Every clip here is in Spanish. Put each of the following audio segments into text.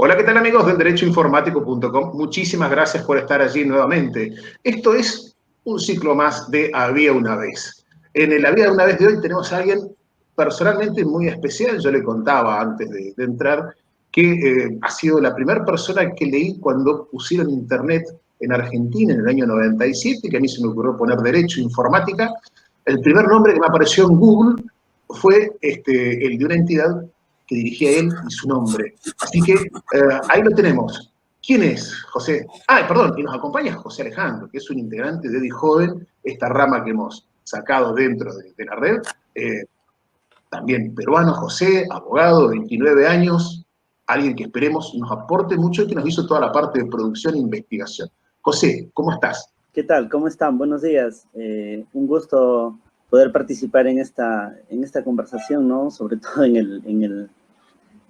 Hola, ¿qué tal amigos del derechoinformático.com? Muchísimas gracias por estar allí nuevamente. Esto es un ciclo más de Había una vez. En el Había una vez de hoy tenemos a alguien personalmente muy especial. Yo le contaba antes de entrar que ha sido la primera persona que leí cuando pusieron internet en Argentina en el año 97, que a mí se me ocurrió poner Derecho Informática. El primer nombre que me apareció en Google fue el de una entidad que dirigía él y su nombre. Así que ahí lo tenemos. ¿Quién es José? Ah, perdón, y nos acompaña José Alejandro, que es un integrante de Joven, esta rama que hemos sacado dentro de la red. También peruano, José, abogado, 29 años, alguien que esperemos nos aporte mucho y que nos hizo toda la parte de producción e investigación. José, ¿cómo estás? ¿Qué tal? ¿Cómo están? Buenos días. Un gusto poder participar en esta conversación, ¿no? Sobre todo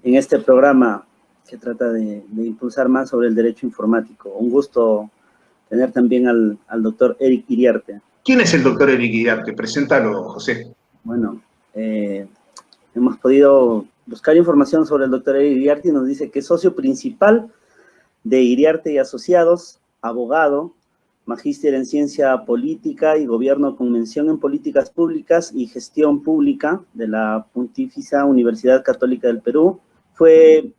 en este programa que trata de impulsar más sobre el derecho informático. Un gusto tener también al doctor Eric Iriarte. ¿Quién es el doctor Eric Iriarte? Preséntalo, José. Bueno, hemos podido buscar información sobre el doctor Eric Iriarte y nos dice que es socio principal de Iriarte y Asociados, abogado, magíster en Ciencia Política y Gobierno con mención en Políticas Públicas y Gestión Pública de la Pontificia Universidad Católica del Perú. Fue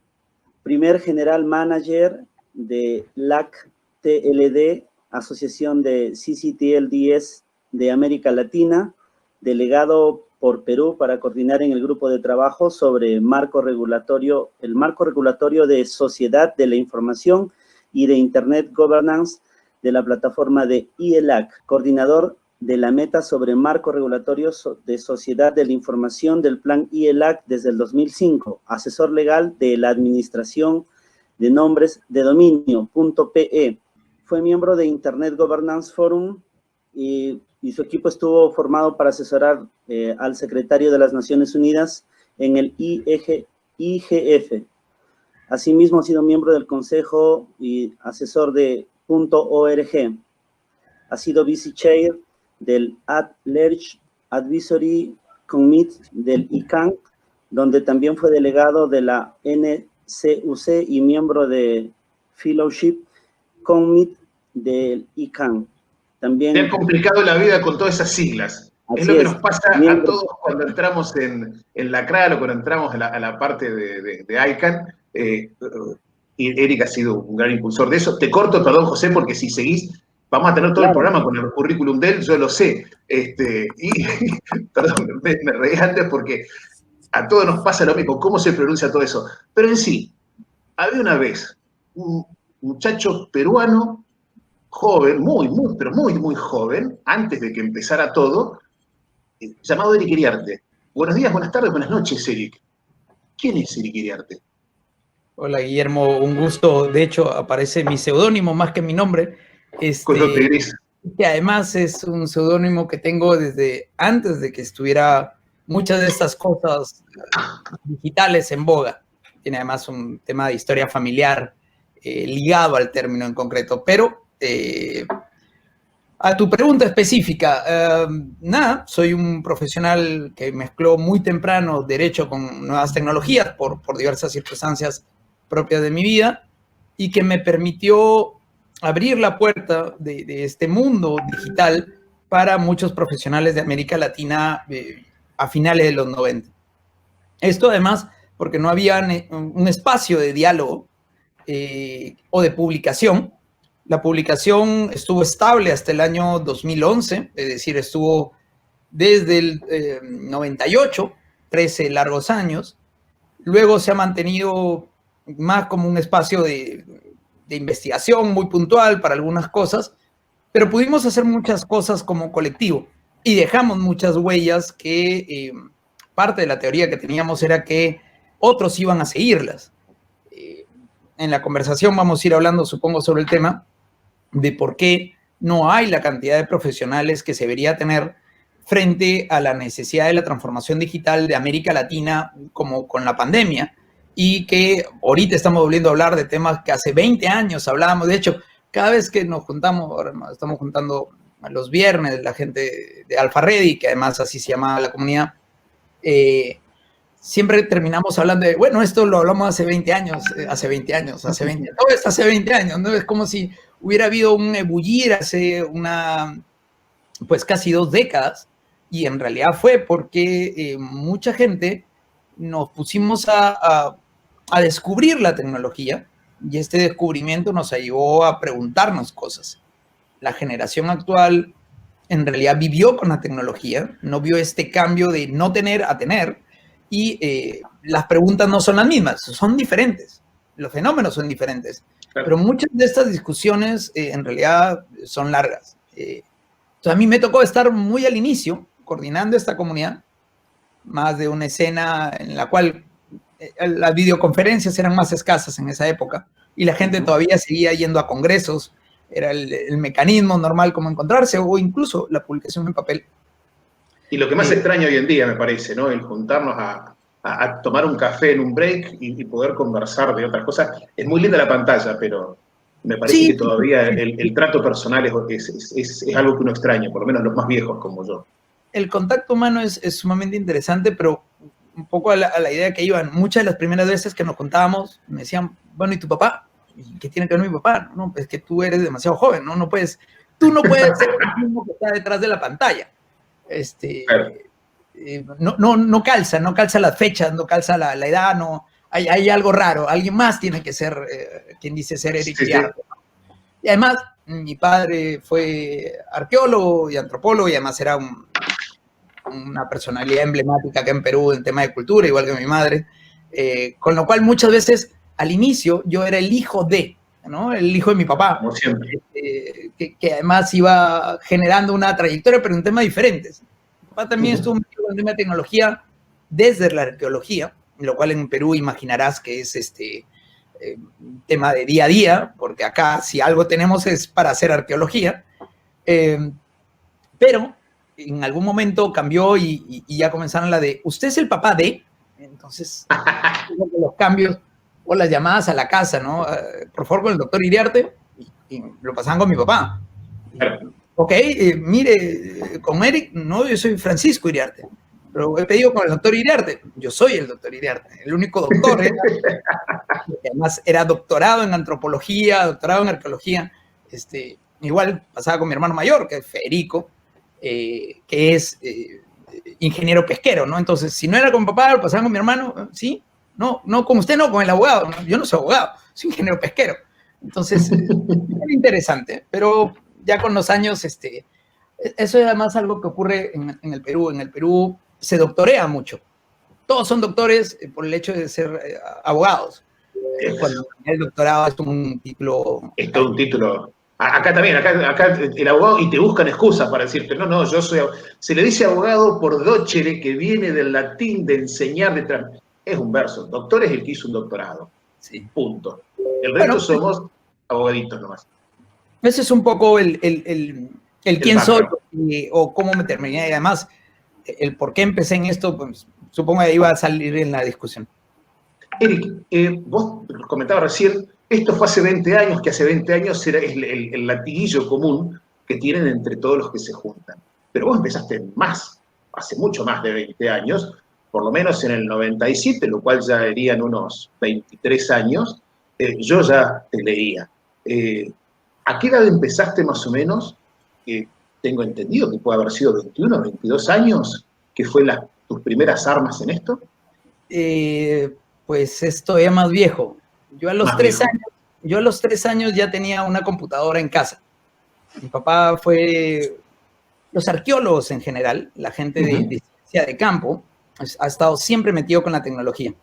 primer general manager de LAC-TLD, Asociación de CCTLDs de América Latina, delegado por Perú para coordinar en el grupo de trabajo sobre el marco regulatorio de Sociedad de la Información y de Internet Governance de la plataforma de IELAC, coordinador de la meta sobre marco regulatorio de Sociedad de la Información del Plan IELAC desde el 2005, asesor legal de la Administración de Nombres de Dominio, .pe. Fue miembro de Internet Governance Forum y su equipo estuvo formado para asesorar al secretario de las Naciones Unidas en el IGF. Asimismo, ha sido miembro del Consejo y asesor de .org. Ha sido vice chair del At-Large Advisory Committee del ICANN, donde también fue delegado de la NCUC y miembro de Fellowship Committee del ICANN. También... Te han complicado la vida con todas esas siglas. Es lo que nos pasa a todos cuando entramos en la CRAL o cuando entramos a la parte de ICANN. Y Eric ha sido un gran impulsor de eso. Te corto, perdón, José, porque si seguís, vamos a tener todo el programa con el currículum de él, yo lo sé. Perdón, me reí antes porque a todos nos pasa lo mismo, cómo se pronuncia todo eso. Pero en sí, había una vez un muchacho peruano, joven, muy joven, antes de que empezara todo, llamado Eric Iriarte. Buenos días, buenas tardes, buenas noches, Eric. ¿Quién es Eric Iriarte? Hola, Guillermo, un gusto. De hecho, aparece mi seudónimo más que mi nombre. Que además es un seudónimo que tengo desde antes de que estuviera muchas de estas cosas digitales en boga. Tiene además un tema de historia familiar ligado al término en concreto. Pero a tu pregunta específica, nada, soy un profesional que mezcló muy temprano derecho con nuevas tecnologías por diversas circunstancias propias de mi vida y que me permitió abrir la puerta de este mundo digital para muchos profesionales de América Latina a finales de los 90. Esto además porque no había un espacio de diálogo o de publicación. La publicación estuvo estable hasta el año 2011, es decir, estuvo desde el 98, 13 largos años. Luego se ha mantenido más como un espacio de investigación muy puntual para algunas cosas, pero pudimos hacer muchas cosas como colectivo y dejamos muchas huellas que parte de la teoría que teníamos era que otros iban a seguirlas. En la conversación vamos a ir hablando, supongo, sobre el tema de por qué no hay la cantidad de profesionales que se debería tener frente a la necesidad de la transformación digital de América Latina como con la pandemia y que ahorita estamos volviendo a hablar de temas que hace 20 años hablábamos. De hecho, cada vez que nos juntamos, ahora estamos juntando a los viernes la gente de Alpha Ready, que además así se llamaba la comunidad, siempre terminamos hablando de, bueno, esto lo hablamos hace 20 años, hace 20 años, todo esto hace 20 años, ¿no? Es como si hubiera habido un ebullir hace pues casi 2 décadas, y en realidad fue porque mucha gente nos pusimos a descubrir la tecnología, y este descubrimiento nos ayudó a preguntarnos cosas. La generación actual en realidad vivió con la tecnología, no vio este cambio de no tener a tener, y las preguntas no son las mismas, son diferentes, los fenómenos son diferentes, claro. Pero muchas de estas discusiones en realidad son largas. Entonces a mí me tocó estar muy al inicio, coordinando esta comunidad, más de una escena en la cual las videoconferencias eran más escasas en esa época, y la gente todavía seguía yendo a congresos, era el mecanismo normal como encontrarse, o incluso la publicación en papel. Y lo que más extraño hoy en día, me parece, ¿no? El juntarnos a tomar un café en un break y poder conversar de otras cosas. Es muy linda la pantalla, pero me parece que todavía el trato personal es algo que uno extraña, por lo menos los más viejos como yo. El contacto humano es sumamente interesante, pero un poco a la idea que iban. Muchas de las primeras veces que nos contábamos, me decían, bueno, ¿y tu papá? ¿Y qué tiene que ver mi papá? No, pues es que tú eres demasiado joven, ¿no? Tú no puedes ser el mismo que está detrás de la pantalla. Claro. No calza las fechas, no calza la edad, no, hay algo raro, alguien más tiene que ser quien dice ser Eric Iriarte. Sí. Y además, mi padre fue arqueólogo y antropólogo, y además era una personalidad emblemática acá en Perú en tema de cultura, igual que mi madre, con lo cual muchas veces al inicio yo era el hijo de, ¿no? El hijo de mi papá, como siempre. Que además iba generando una trayectoria, pero en temas diferentes. Mi papá también estuvo metido en el tema de tecnología desde la arqueología, lo cual en Perú imaginarás que es tema de día a día, porque acá si algo tenemos es para hacer arqueología, pero en algún momento cambió y ya comenzaron la de, ¿usted es el papá de? Entonces, los cambios o las llamadas a la casa, ¿no? Por favor, con el doctor Iriarte, y lo pasaban con mi papá. Ok, mire, con Eric, no, yo soy Francisco Iriarte, pero he pedido con el doctor Iriarte. Yo soy el doctor Iriarte, el único doctor. Que además era doctorado en antropología, doctorado en arqueología. Igual pasaba con mi hermano mayor, que es Federico, que es ingeniero pesquero, ¿no? Entonces, si no era con papá, lo pasaba con mi hermano, ¿sí? No, con usted no, con el abogado. ¿No? Yo no soy abogado, soy ingeniero pesquero. Entonces, era interesante, pero ya con los años, eso es además algo que ocurre en el Perú. En el Perú se doctorea mucho. Todos son doctores por el hecho de ser abogados. Cuando el doctorado es un título... Es todo un título. Acá también, acá el abogado, y te buscan excusas para decirte, no, yo soy... Se le dice abogado por docere, que viene del latín de enseñar, es un verso. Doctor es el que hizo un doctorado. Sí. Punto. El resto somos abogaditos nomás. Ese es un poco el quién soy o cómo me terminé. Y además, el por qué empecé en esto, pues, supongo que iba a salir en la discusión. Eric, vos comentabas recién, esto fue hace 20 años, que hace 20 años era el latiguillo común que tienen entre todos los que se juntan. Pero vos empezaste hace mucho más de 20 años, por lo menos en el 97, lo cual ya serían unos 23 años, yo ya te leía. ¿A qué edad empezaste más o menos? Tengo entendido que puede haber sido 21, 22 años, que fue tus primeras armas en esto. Pues esto ya más viejo. Yo a los 3 años ya tenía una computadora en casa. Mi papá fue... Los arqueólogos en general, la gente de ciencia de campo, ha estado siempre metido con la tecnología.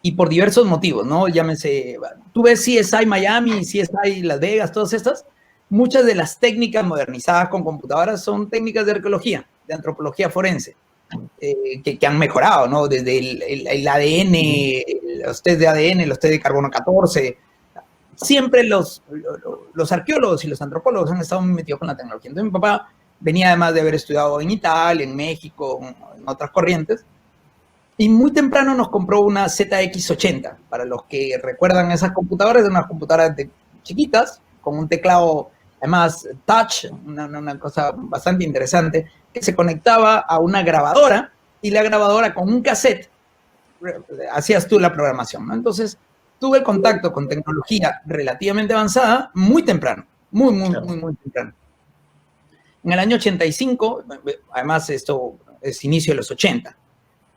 Y por diversos motivos, ¿no? Llámese... Tú ves CSI Miami, CSI Las Vegas, todas estas. Muchas de las técnicas modernizadas con computadoras son técnicas de arqueología, de antropología forense. Que han mejorado, ¿no? Desde el ADN, los test de ADN, los test de carbono 14. Siempre los arqueólogos y los antropólogos han estado muy metidos con la tecnología. Entonces mi papá venía además de haber estudiado en Italia, en México, en otras corrientes, y muy temprano nos compró una ZX80. Para los que recuerdan esas computadoras, eran unas computadoras chiquitas, con un teclado además touch, una cosa bastante interesante, que se conectaba a una grabadora y la grabadora con un cassette, hacías tú la programación, ¿no? Entonces, tuve el contacto con tecnología relativamente avanzada muy temprano, muy temprano. En el año 85, además esto es inicio de los 80,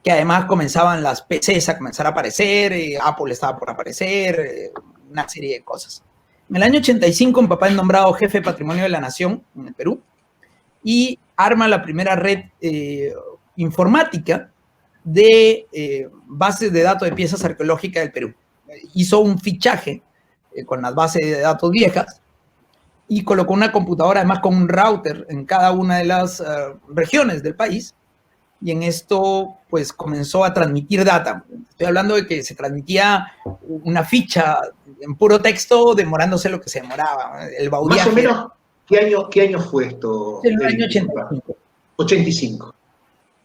que además comenzaban las PCs a comenzar a aparecer, Apple estaba por aparecer, una serie de cosas. En el año 85, mi papá es nombrado jefe de patrimonio de la nación en el Perú y arma la primera red informática de bases de datos de piezas arqueológicas del Perú. Hizo un fichaje con las bases de datos viejas y colocó una computadora, además con un router en cada una de las regiones del país, y en esto pues comenzó a transmitir data. Estoy hablando de que se transmitía una ficha en puro texto demorándose lo que se demoraba. El más o menos, ¿qué año fue esto? En el año 85. 85.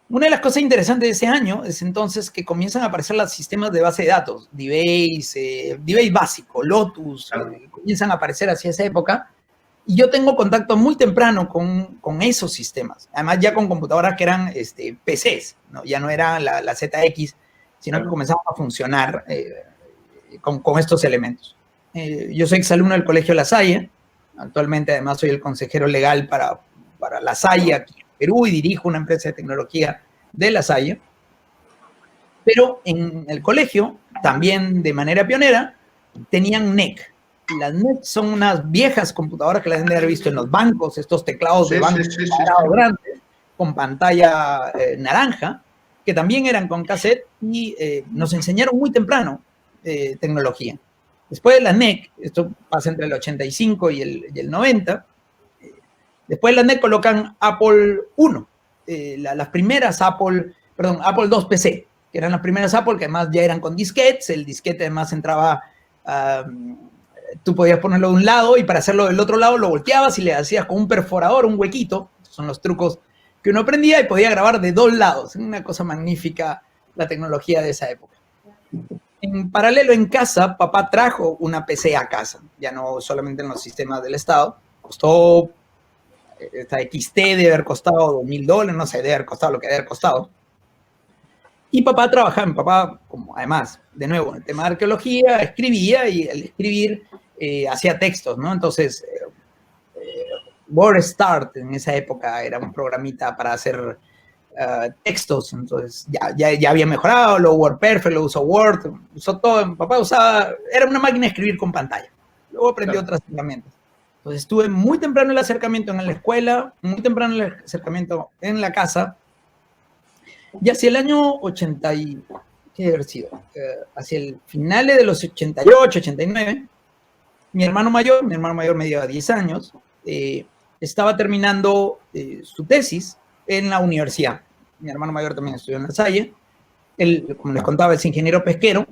Una de las cosas interesantes de ese año es entonces que comienzan a aparecer los sistemas de base de datos, DBase, DBase básico, Lotus, comienzan a aparecer hacia esa época. Y yo tengo contacto muy temprano con esos sistemas. Además, ya con computadoras que eran PCs, ¿no? Ya no eran la ZX, sino que comenzaban a funcionar con estos elementos. Yo soy exalumno del Colegio La Salle. Actualmente, además, soy el consejero legal para La Salle aquí en Perú y dirijo una empresa de tecnología de La Salle. Pero en el colegio, también de manera pionera, tenían NEC. Las NEC son unas viejas computadoras que las deben de haber visto en los bancos, estos teclados de banco grandes, con pantalla naranja, que también eran con cassette y nos enseñaron muy temprano tecnología. Después de la NEC, esto pasa entre el 85 y el 90, después de la NEC colocan Apple I, las primeras Apple II PC, que eran las primeras Apple, que además ya eran con disquetes. El disquete además entraba... tú podías ponerlo de un lado y para hacerlo del otro lado lo volteabas y le hacías con un perforador, un huequito. Esos son los trucos que uno aprendía y podía grabar de dos lados. Una cosa magnífica la tecnología de esa época. En paralelo, en casa, papá trajo una PC a casa, ya no solamente en los sistemas del Estado. Costó, esta XT debe haber costado $2,000, no sé, debe haber costado lo que debe haber costado. Y papá trabajaba, como además, de nuevo, en el tema de arqueología, escribía y al escribir hacía textos, ¿no? Entonces, WordStart en esa época era un programita para hacer textos, entonces ya había mejorado, lo WordPerfect, lo usó Word, usó todo. Papá era una máquina de escribir con pantalla. Luego aprendió otras herramientas. Entonces estuve muy temprano el acercamiento en la escuela, muy temprano el acercamiento en la casa. Y hacia el año 80, ¿qué debe haber sido? Hacia el final de los 88, 89, mi hermano mayor me lleva 10 años, estaba terminando su tesis en la universidad. Mi hermano mayor también estudió en La Salle. Él, como les contaba, es ingeniero pesquero,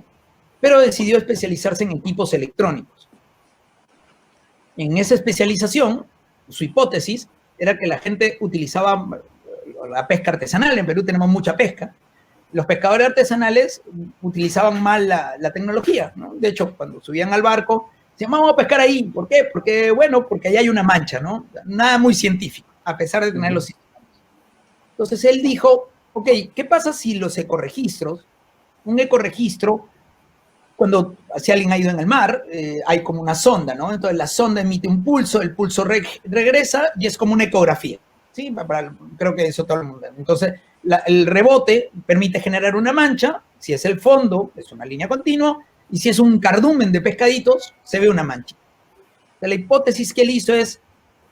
pero decidió especializarse en equipos electrónicos. En esa especialización, su hipótesis era que la gente utilizaba la pesca artesanal. En Perú tenemos mucha pesca. Los pescadores artesanales utilizaban mal la tecnología, ¿no? De hecho, cuando subían al barco, decían, vamos a pescar ahí. ¿Por qué? Porque ahí hay una mancha, ¿no? Nada muy científico, a pesar de tener los sistemas. Entonces él dijo, ok, ¿qué pasa si los ecoregistros, un ecoregistro, cuando si alguien ha ido en el mar, hay como una sonda, ¿no? Entonces la sonda emite un pulso, el pulso regresa y es como una ecografía. ¿Sí? Creo que eso todo el mundo. Entonces, el rebote permite generar una mancha. Si es el fondo, es una línea continua. Y si es un cardumen de pescaditos, se ve una mancha. La hipótesis que él hizo es,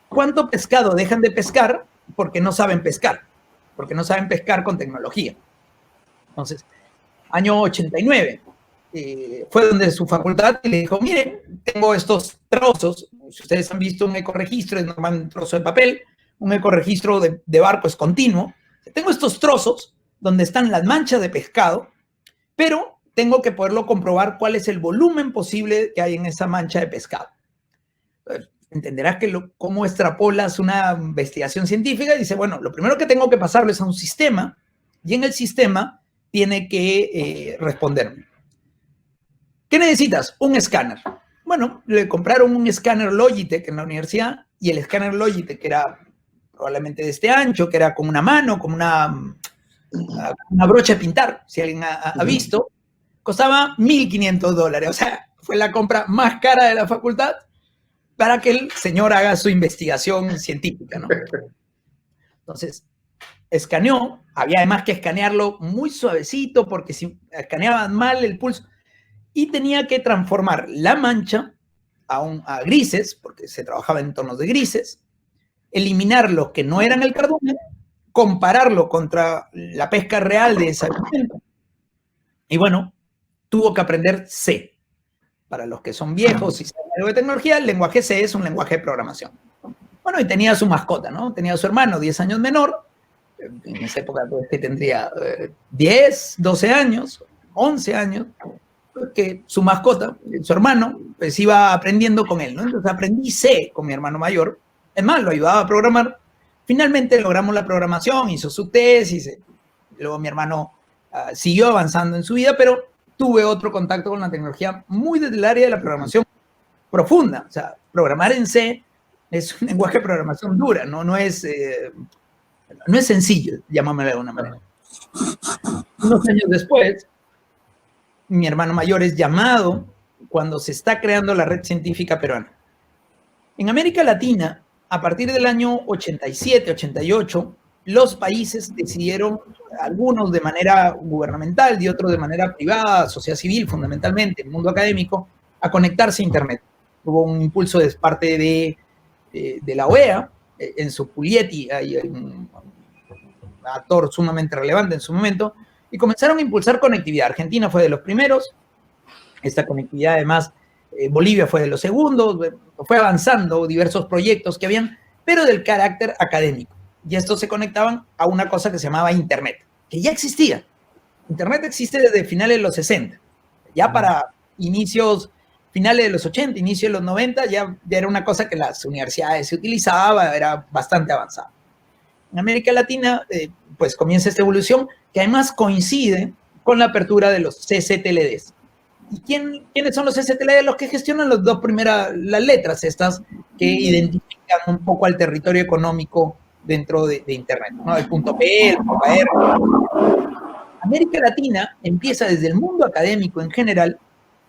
¿cuánto pescado dejan de pescar porque no saben pescar? Porque no saben pescar con tecnología. Entonces, año 89, fue donde su facultad le dijo, miren, tengo estos trozos. Si ustedes han visto un ecoregistro, es normalmente un trozo de papel. Un ecoregistro de barco es continuo. Tengo estos trozos donde están las manchas de pescado, pero tengo que poderlo comprobar cuál es el volumen posible que hay en esa mancha de pescado. Entenderás que cómo extrapolas una investigación científica y dice, bueno, lo primero que tengo que pasarlo es a un sistema y en el sistema tiene que responderme. ¿Qué necesitas? Un escáner. Bueno, le compraron un escáner Logitech en la universidad y el escáner Logitech era probablemente de este ancho, que era como una mano, como una una brocha de pintar, si alguien ha visto, costaba $1.500. O sea, fue la compra más cara de la facultad para que el señor haga su investigación científica, ¿no? Entonces, escaneó, había además que escanearlo muy suavecito porque si escaneaban mal el pulso, y tenía que transformar la mancha a grises, porque se trabajaba en tonos de grises, eliminar los que no eran el cardumen, compararlo contra la pesca real de ese momento. Y bueno, tuvo que aprender C. Para los que son viejos y saben algo de tecnología, el lenguaje C es un lenguaje de programación. Bueno, y tenía su mascota, ¿no? Tenía a su hermano, 10 años menor, en esa época que tendría 10, 12 años, 11 años, que su mascota, su hermano, pues iba aprendiendo con él, ¿no? Entonces aprendí C con mi hermano mayor, es más, lo ayudaba a programar. Finalmente logramos la programación, hizo su tesis, luego mi hermano siguió avanzando en su vida, pero tuve otro contacto con la tecnología muy desde el área de la programación profunda. O sea, programar en C es un lenguaje de programación dura, ¿no? No es sencillo, llamámoslo de alguna manera. Unos años después, mi hermano mayor es llamado cuando se está creando la red científica peruana. En América Latina, a partir del año 87, 88, los países decidieron, algunos de manera gubernamental y otros de manera privada, sociedad civil fundamentalmente, el mundo académico, a conectarse a Internet. Hubo un impulso de parte de la OEA, Enzo Puglietti, un actor sumamente relevante en su momento, y comenzaron a impulsar conectividad. Argentina fue de los primeros, esta conectividad además, Bolivia fue de los segundos, fue avanzando diversos proyectos que habían, pero del carácter académico. Y estos se conectaban a una cosa que se llamaba Internet, que ya existía. Internet existe desde finales de los 60. Ya para finales de los 80, inicios de los 90, ya era una cosa que las universidades se utilizaba, era bastante avanzada. En América Latina, pues comienza esta evolución que además coincide con la apertura de los CCTLDs. ¿Y quiénes son los CCTLDs? Los que gestionan las dos primeras, las letras estas que identifican un poco al territorio económico dentro de Internet, ¿no? El punto P, el punto R. América Latina empieza desde el mundo académico en general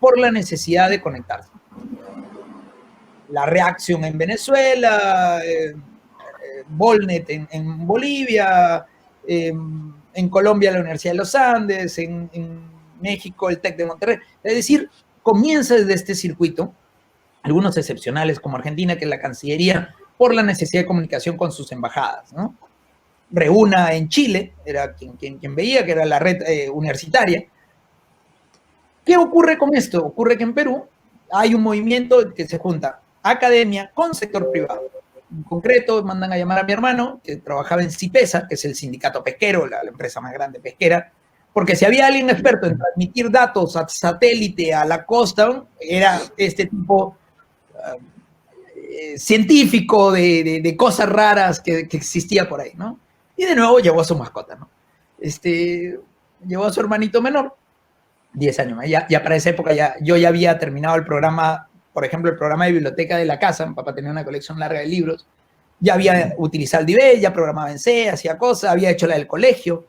por la necesidad de conectarse. La reacción en Venezuela, Volnet en Bolivia, en Colombia la Universidad de los Andes, en México el TEC de Monterrey. Es decir, comienza desde este circuito, algunos excepcionales como Argentina, que es la Cancillería, por la necesidad de comunicación con sus embajadas, ¿no? Reúna en Chile, era quien veía que era la red universitaria. ¿Qué ocurre con esto? Ocurre que en Perú hay un movimiento que se junta academia con sector privado. En concreto, mandan a llamar a mi hermano, que trabajaba en CIPESA, que es el sindicato pesquero, la empresa más grande pesquera, porque si había alguien experto en transmitir datos a satélite a la costa, era este tipo científico de cosas raras que existía por ahí, ¿no? Y de nuevo llevó a su mascota, ¿no? Llevó a su hermanito menor, 10 años más. Ya para esa época yo ya había terminado el programa, por ejemplo, el programa de biblioteca de la casa. Mi papá tenía una colección larga de libros. Ya había utilizado el DIVEL, ya programaba en C, hacía cosas, había hecho la del colegio,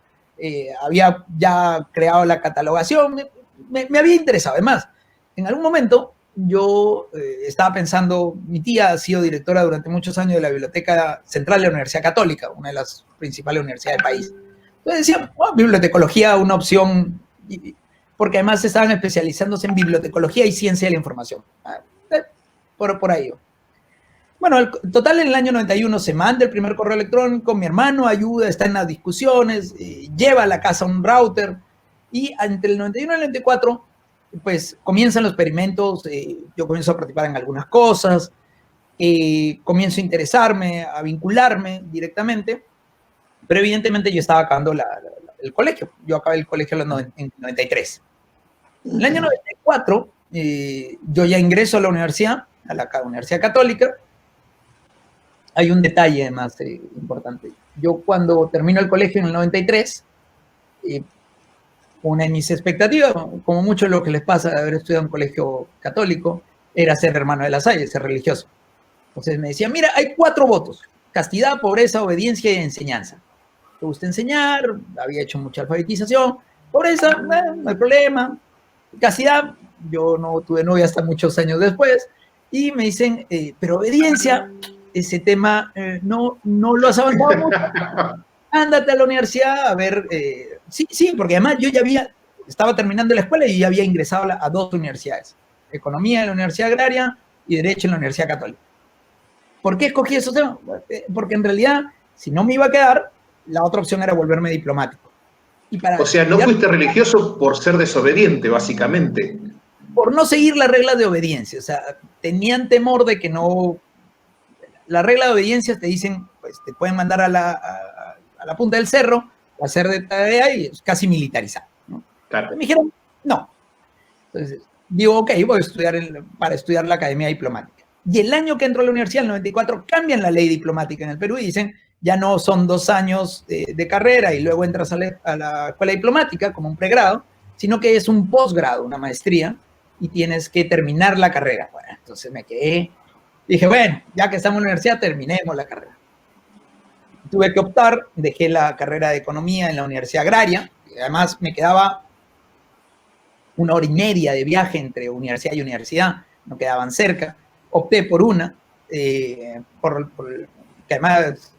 había ya creado la catalogación, me había interesado. Además, en algún momento yo estaba pensando, mi tía ha sido directora durante muchos años de la Biblioteca Central de la Universidad Católica, una de las principales universidades del país. Entonces decía, oh, bibliotecología, una opción, porque además estaban especializándose en bibliotecología y ciencia de la información. Por ahí. Bueno, el total en el año 91 se manda el primer correo electrónico, mi hermano ayuda, está en las discusiones, lleva a la casa un router, y entre el 91 y el 94, pues comienzan los experimentos, yo comienzo a participar en algunas cosas, comienzo a interesarme, a vincularme directamente, pero evidentemente yo estaba acabando el colegio, yo acabé el colegio en 93. En el año 94, yo ya ingreso a la universidad, a la Universidad Católica. Hay un detalle además importante. Yo cuando termino el colegio en el 93, una de mis expectativas, como mucho lo que les pasa de haber estudiado en un colegio católico, era ser hermano de la Salle, ser religioso. Entonces me decían, mira, hay 4 votos: castidad, pobreza, obediencia y enseñanza. te gusta enseñar, había hecho mucha alfabetización, pobreza, no hay problema, castidad, yo no tuve novia hasta muchos años después, y me dicen, pero obediencia, ese tema no lo has avanzado mucho, ándate a la universidad a ver, sí, porque además yo ya estaba terminando la escuela y ya había ingresado a 2 universidades, Economía en la Universidad Agraria y Derecho en la Universidad Católica. ¿Por qué escogí esos temas? Porque en realidad, si no me iba a quedar, la otra opción era volverme diplomático. O sea, no fuiste religioso por ser desobediente, básicamente. Por no seguir las reglas de obediencia. O sea, tenían temor de que no... La regla de obediencia te dicen, pues te pueden mandar a la punta del cerro, a hacer de tarea y es casi militarizado, ¿no? Claro. Me dijeron, no. Entonces, digo, ok, voy a estudiar para estudiar la Academia Diplomática. Y el año que entró a la universidad, el 94, cambian la ley diplomática en el Perú y dicen, ya no son 2 años de carrera y luego entras a la escuela diplomática como un pregrado, sino que es un posgrado, una maestría, y tienes que terminar la carrera. Bueno, entonces me quedé, dije, bueno, ya que estamos en la universidad, terminemos la carrera. Tuve que optar, dejé la carrera de Economía en la Universidad Agraria, y además me quedaba 1 hora y media de viaje entre universidad y universidad, no quedaban cerca. Opté por una, que además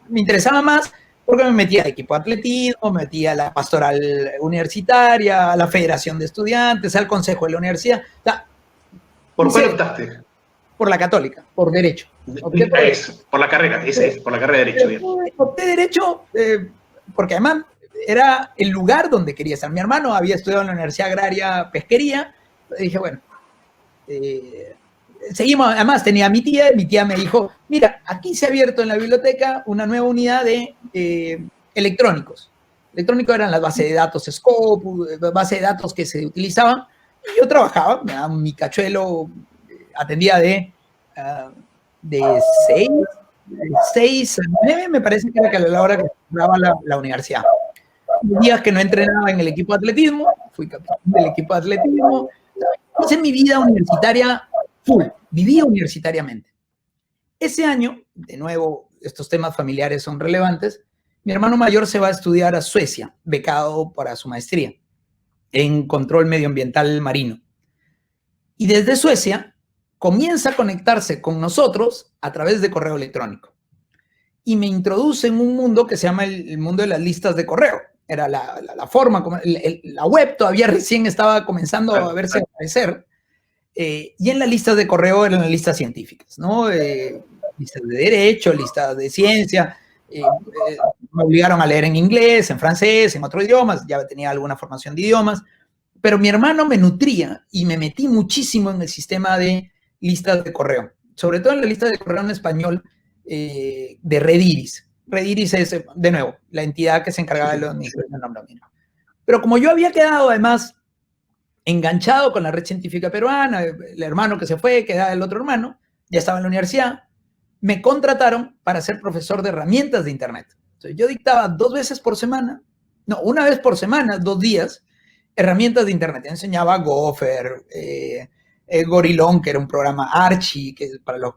me interesaba más porque me metía al equipo de atletismo, me metía a la pastoral universitaria, a la federación de estudiantes, al consejo de la universidad. O sea, ¿Por cuál optaste? Por la Católica, por Derecho. Por la carrera, por la carrera de Derecho. Bien. Opté Derecho porque además era el lugar donde quería estar. Mi hermano había estudiado en la Universidad Agraria Pesquería. Dije, bueno, seguimos. Además tenía a mi tía me dijo, mira, aquí se ha abierto en la biblioteca una nueva unidad de electrónicos. Electrónicos eran las bases de datos Scopus, bases de datos que se utilizaban. Y yo trabajaba, me daban mi cachuelo, atendía de 6 a 9, me parece que era la hora que cerraba la universidad. Días que no entrenaba en el equipo de atletismo, fui capitán del equipo de atletismo. Hice mi vida universitaria full, viví universitariamente. Ese año, de nuevo, estos temas familiares son relevantes, mi hermano mayor se va a estudiar a Suecia, becado para su maestría en control medioambiental marino. Y desde Suecia comienza a conectarse con nosotros a través de correo electrónico. Y me introduce en un mundo que se llama el mundo de las listas de correo. Era la forma, la web todavía recién estaba comenzando a verse aparecer. Y en las listas de correo eran las listas científicas, ¿no? Listas de derecho, listas de ciencia. Me obligaron a leer en inglés, en francés, en otros idiomas. Ya tenía alguna formación de idiomas. Pero mi hermano me nutría y me metí muchísimo en el sistema de listas de correo. Sobre todo en la lista de correo en español de Rediris. Rediris es, de nuevo, la entidad que se encargaba de los administración del nombramiento. Pero como yo había quedado, además, enganchado con la red científica peruana, el hermano que se fue, quedaba el otro hermano, ya estaba en la universidad, me contrataron para ser profesor de herramientas de Internet. Entonces, yo dictaba 2 veces por semana, no, 1 vez por semana, 2 días, herramientas de Internet. Yo enseñaba Gopher, Gorilón, que era un programa Archie, que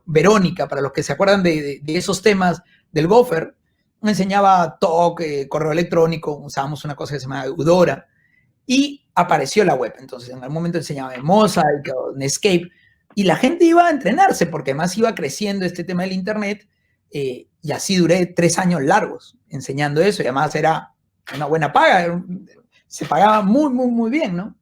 Verónica, para los que se acuerdan de esos temas del Gopher. Me enseñaba TOC, correo electrónico, usábamos una cosa que se llama Eudora, y apareció la web. Entonces, en algún momento enseñaba Mosaic o Netscape, y la gente iba a entrenarse, porque además iba creciendo este tema del Internet, y así duré 3 años largos enseñando eso, y además era una buena paga, se pagaba muy, muy, muy bien, ¿no?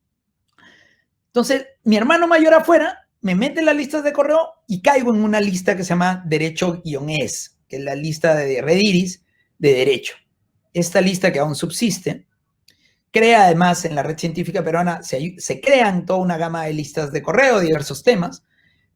Entonces, mi hermano mayor afuera me mete en las listas de correo y caigo en una lista que se llama Derecho-ES, que es la lista de Rediris de Derecho. Esta lista que aún subsiste, crea además en la red científica peruana, se crean toda una gama de listas de correo, diversos temas,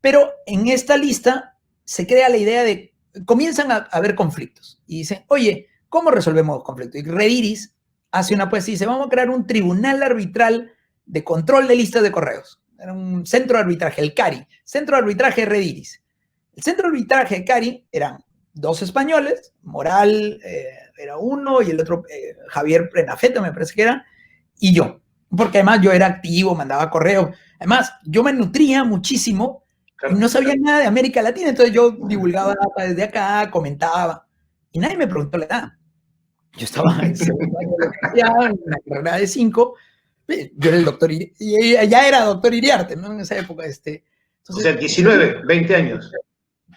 pero en esta lista se crea la idea de, comienzan a haber conflictos y dicen, oye, ¿cómo resolvemos conflictos? Y Rediris hace una apuesta y dice, vamos a crear un tribunal arbitral de control de listas de correos. Era un centro de arbitraje, el CARI, Centro de Arbitraje de Rediris. El centro de arbitraje de CARI eran 2 españoles, Moral era uno y el otro Javier Prenafeta, me parece que era, y yo. Porque además yo era activo, mandaba correo. Además, yo me nutría muchísimo y no sabía nada de América Latina, entonces yo divulgaba data desde acá, comentaba, y nadie me preguntó la edad. Yo estaba en segundo año de universidad, en una carrera de 5. Yo era el doctor, y ya era doctor Iriarte, ¿no? En esa época. Entonces, O sea, 19, 20 años.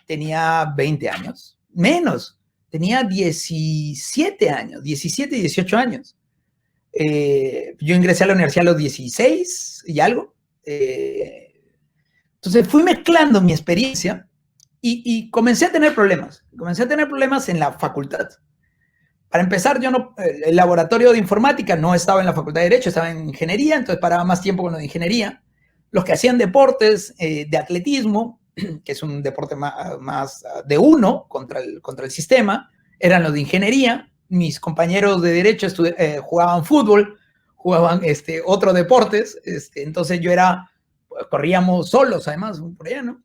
Tenía 20 años, menos, tenía 17 años, 17, 18 años. Yo ingresé a la universidad a los 16 y algo. Entonces fui mezclando mi experiencia y comencé a tener problemas. Comencé a tener problemas en la facultad. Para empezar, el laboratorio de informática no estaba en la facultad de Derecho, estaba en ingeniería, entonces paraba más tiempo con lo de ingeniería. Los que hacían deportes de atletismo, que es un deporte más de uno contra el sistema, eran los de ingeniería. Mis compañeros de Derecho jugaban fútbol, jugaban otros deportes, entonces corríamos solos además, por allá, ¿no?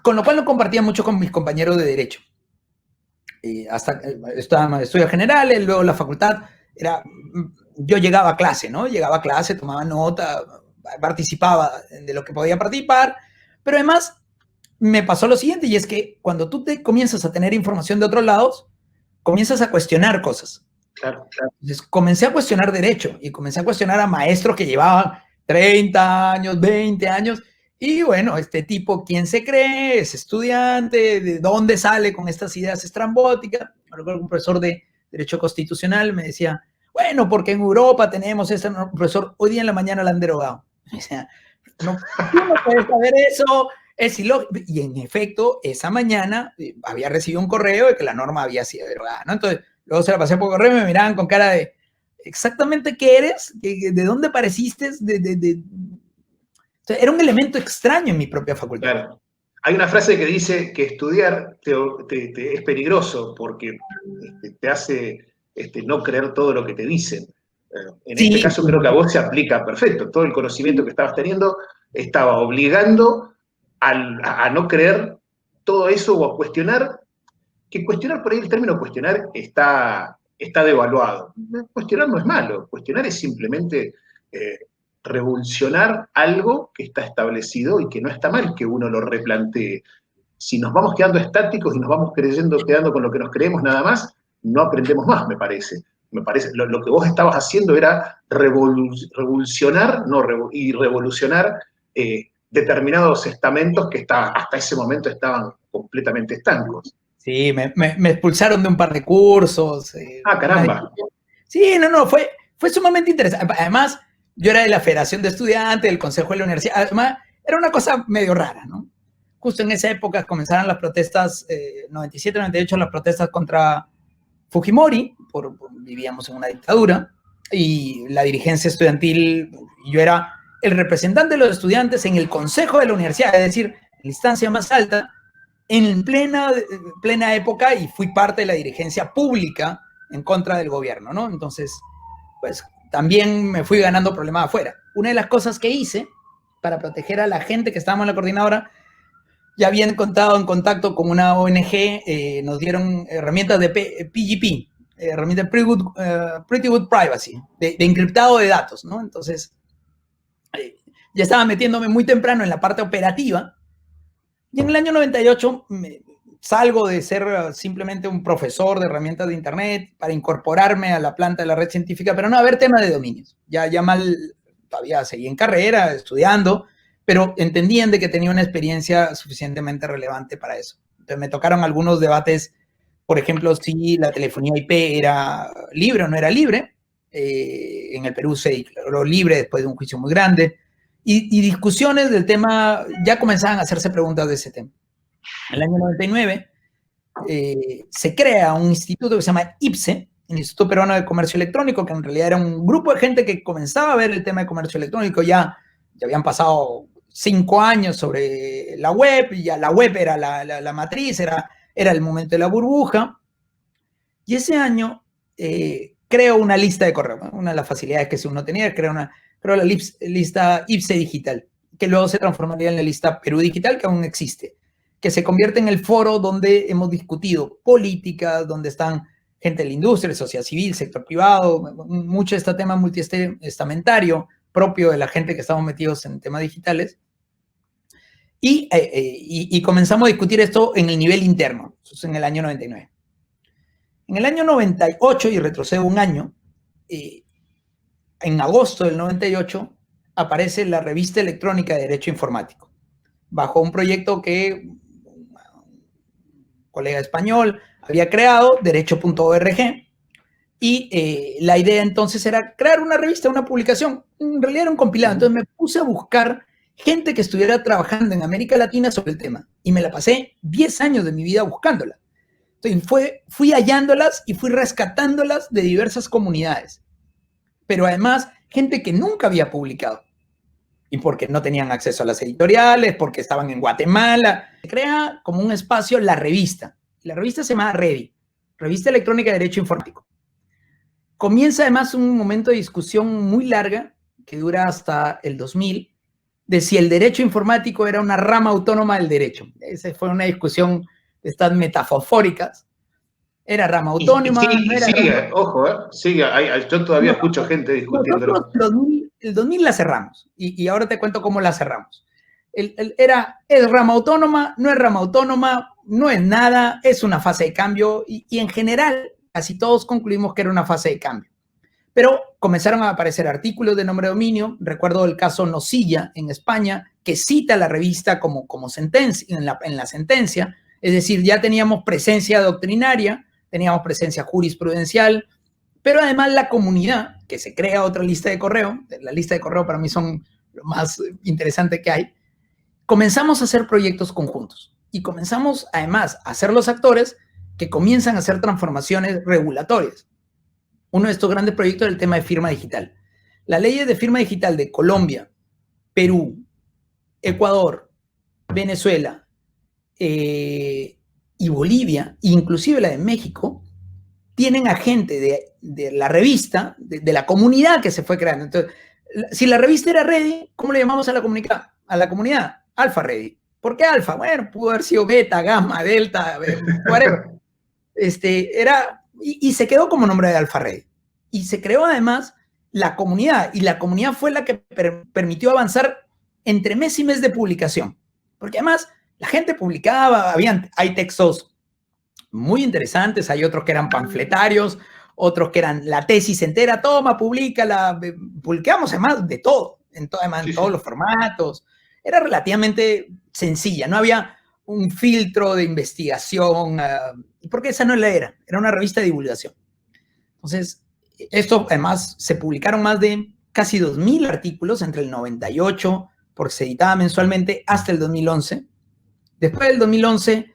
Con lo cual no compartía mucho con mis compañeros de Derecho. Estaba en estudios generales, luego la facultad, yo llegaba a clase, ¿no? Llegaba a clase, tomaba nota, participaba de lo que podía participar, pero además me pasó lo siguiente, y es que cuando tú te comienzas a tener información de otros lados, comienzas a cuestionar cosas. Claro, claro. Entonces comencé a cuestionar Derecho, y comencé a cuestionar a maestros que llevaban 30 años, 20 años, y bueno, este tipo, ¿quién se cree? ¿Es estudiante? ¿De dónde sale con estas ideas estrambóticas? Me recuerdo un profesor de Derecho Constitucional me decía, bueno, porque en Europa tenemos profesor, hoy día en la mañana la han derogado. O sea, tú no puedes saber eso, es ilógico. Y en efecto, esa mañana había recibido un correo de que la norma había sido derogada, ¿no? Entonces, luego se la pasé por correo y me miraban con cara de, ¿exactamente qué eres? ¿De dónde pareciste? O sea, era un elemento extraño en mi propia facultad. Claro. Hay una frase que dice que estudiar es peligroso porque te hace no creer todo lo que te dicen. En Sí. este caso creo que a vos se aplica perfecto. Todo el conocimiento que estabas teniendo estaba obligando a no creer todo eso o a cuestionar, que cuestionar, por ahí el término cuestionar está devaluado. Cuestionar no es malo, cuestionar es simplemente revolucionar algo que está establecido y que no está mal que uno lo replantee. Si nos vamos quedando estáticos y nos vamos quedando con lo que nos creemos nada más, no aprendemos más, me parece. Lo que vos estabas haciendo era revolucionar y revolucionar determinados estamentos que hasta ese momento estaban completamente estancos. Sí, me expulsaron de un par de cursos. Caramba. Sí, no, fue sumamente interesante. Además, yo era de la Federación de Estudiantes, del Consejo de la Universidad. Además, era una cosa medio rara, ¿no? Justo en esa época comenzaron las protestas, 97, 98, las protestas contra Fujimori, vivíamos en una dictadura, y la dirigencia estudiantil, yo era el representante de los estudiantes en el Consejo de la Universidad, es decir, en la instancia más alta, en plena época, y fui parte de la dirigencia pública en contra del gobierno, ¿no? Entonces, pues también me fui ganando problemas afuera. Una de las cosas que hice para proteger a la gente que estábamos en la coordinadora, ya habían contado en contacto con una ONG, nos dieron herramientas de PGP, herramientas Pretty Good Privacy, de encriptado de datos, ¿no? Entonces, ya estaba metiéndome muy temprano en la parte operativa, y en el año 98 salgo de ser simplemente un profesor de herramientas de Internet para incorporarme a la planta de la red científica, pero no haber tema de dominios. Ya mal, todavía seguí en carrera, estudiando, pero entendían de que tenía una experiencia suficientemente relevante para eso. Entonces me tocaron algunos debates, por ejemplo, si la telefonía IP era libre o no era libre. En el Perú se declaró libre después de un juicio muy grande. Y discusiones del tema, ya comenzaban a hacerse preguntas de ese tema. En el año 99 se crea un instituto que se llama IPSE, el Instituto Peruano de Comercio Electrónico, que en realidad era un grupo de gente que comenzaba a ver el tema de comercio electrónico. Ya habían pasado 5 años sobre la web, y ya la web era la matriz, era el momento de la burbuja. Y ese año creo una lista de correo. Una de las facilidades que uno tenía, creo la lista IPSE Digital, que luego se transformaría en la lista Perú Digital, que aún existe, que se convierte en el foro donde hemos discutido políticas, donde están gente de la industria, sociedad civil, sector privado, mucho de este tema multiestamentario propio de la gente que estamos metidos en temas digitales. Y comenzamos a discutir esto en el nivel interno, eso es en el año 99. En el año 98, y retrocedo un año, en agosto del 98, aparece la Revista Electrónica de Derecho Informático, bajo un proyecto que un colega español había creado, derecho.org, y la idea entonces era crear una revista, una publicación. En realidad era un compilado. Entonces me puse a buscar gente que estuviera trabajando en América Latina sobre el tema. Y me la pasé 10 años de mi vida buscándola. Entonces fui hallándolas y fui rescatándolas de diversas comunidades. Pero además, gente que nunca había publicado. Y porque no tenían acceso a las editoriales, porque estaban en Guatemala. Se crea como un espacio la revista. La revista se llama REDI, Revista Electrónica de Derecho Informático. Comienza además un momento de discusión muy larga, que dura hasta el 2000, de si el derecho informático era una rama autónoma del derecho. Esa fue una discusión de estas metafóricas. ¿Era rama autónoma? No era sigue, rama... ojo, sigue. Yo todavía escucho gente discutiéndolo. El 2000 la cerramos, y ahora te cuento cómo la cerramos. ¿Es rama autónoma? ¿No es rama autónoma? No es nada, es una fase de cambio, y en general casi todos concluimos que era una fase de cambio. Pero comenzaron a aparecer artículos de nombre de dominio. Recuerdo el caso Nosilla en España, que cita la revista como sentencia, en la sentencia. Es decir, ya teníamos presencia doctrinaria, teníamos presencia jurisprudencial, pero además la comunidad, que se crea otra lista de correo, la lista de correo para mí son lo más interesante que hay, comenzamos a hacer proyectos conjuntos y comenzamos además a ser los actores que comienzan a hacer transformaciones regulatorias. Uno de estos grandes proyectos es el tema de firma digital. Las leyes de firma digital de Colombia, Perú, Ecuador, Venezuela y Bolivia, inclusive la de México, tienen a gente de la revista, de la comunidad que se fue creando. Entonces, si la revista era Ready, ¿cómo le llamamos a la comunidad? Alfa Ready. ¿Por qué alfa? Bueno, pudo haber sido beta, gamma, delta, whatever. Y se quedó como nombre de Alfa Ready. Y se creó además la comunidad, y la comunidad fue la que permitió avanzar entre mes y mes de publicación. Porque además la gente publicaba, hay textos muy interesantes, hay otros que eran panfletarios, otros que eran la tesis entera, toma, públicala, publicamos además de todo, en todos los formatos. Era relativamente sencilla, no había un filtro de investigación, porque esa no era una revista de divulgación. Entonces, esto además se publicaron más de casi 2.000 artículos entre el 98, porque se editaba mensualmente, hasta el 2011. Después del 2011,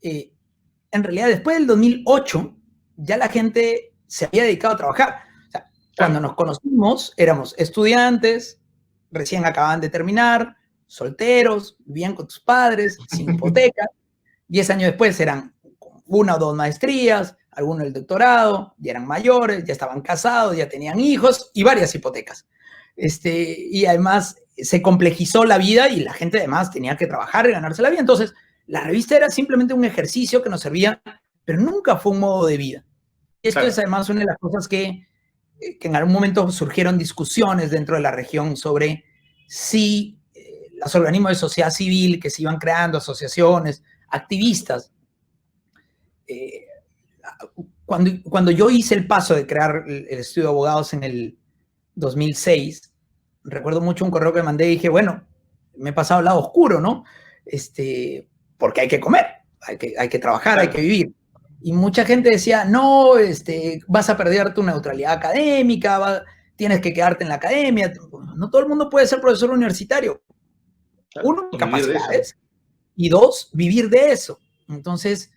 en realidad después del 2008, ya la gente se había dedicado a trabajar. O sea, cuando nos conocimos, éramos estudiantes, recién acababan de terminar, solteros, vivían con tus padres, sin hipoteca. 10 años después eran 1 o 2 maestrías, algunos el doctorado, ya eran mayores, ya estaban casados, ya tenían hijos y varias hipotecas. Y además se complejizó la vida y la gente además tenía que trabajar y ganarse la vida. Entonces, la revista era simplemente un ejercicio que nos servía, pero nunca fue un modo de vida. Esto es además una de las cosas que en algún momento surgieron discusiones dentro de la región sobre si los organismos de sociedad civil que se iban creando, asociaciones, activistas, cuando yo hice el paso de crear el estudio de abogados en el 2006, recuerdo mucho un correo que mandé y dije, bueno, me he pasado al lado oscuro, ¿no? Porque hay que comer, hay que trabajar, hay que vivir. Y mucha gente decía, no, vas a perder tu neutralidad académica, tienes que quedarte en la academia. No todo el mundo puede ser profesor universitario. Uno, capacidades, y dos, vivir de eso. Entonces,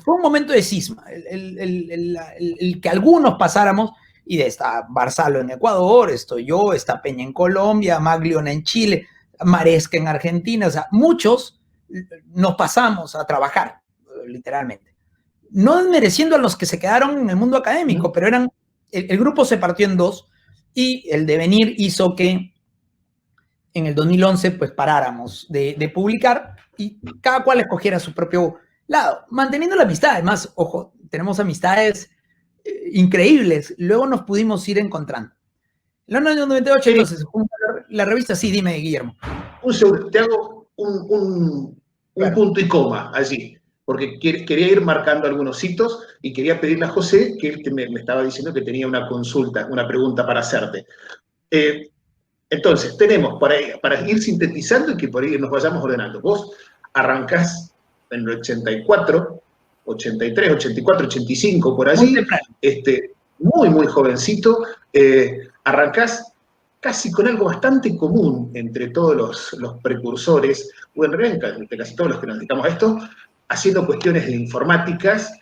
fue un momento de cisma, el que algunos pasáramos, y está Barzalo en Ecuador, estoy yo, está Peña en Colombia, Maglione en Chile, Maresca en Argentina, o sea, muchos nos pasamos a trabajar, literalmente. No desmereciendo a los que se quedaron en el mundo académico, pero el grupo se partió en dos, y el devenir hizo que en el 2011 pues paráramos de publicar y cada cual escogiera su propio lado, manteniendo la amistad. Además, ojo, tenemos amistades increíbles. Luego nos pudimos ir encontrando. En el año 98, entonces, la revista, sí, dime, Guillermo. Te hago un punto y coma, allí. porque quería ir marcando algunos hitos y quería pedirle a José, que él me estaba diciendo que tenía una consulta, una pregunta para hacerte. Entonces, tenemos para ir sintetizando y que por ahí nos vayamos ordenando. Vos arrancás en el 84, 83, 84, 85, por allí, muy, muy jovencito, arrancás casi con algo bastante común entre todos los precursores, o en realidad entre casi todos los que nos dedicamos a esto, haciendo cuestiones de informáticas,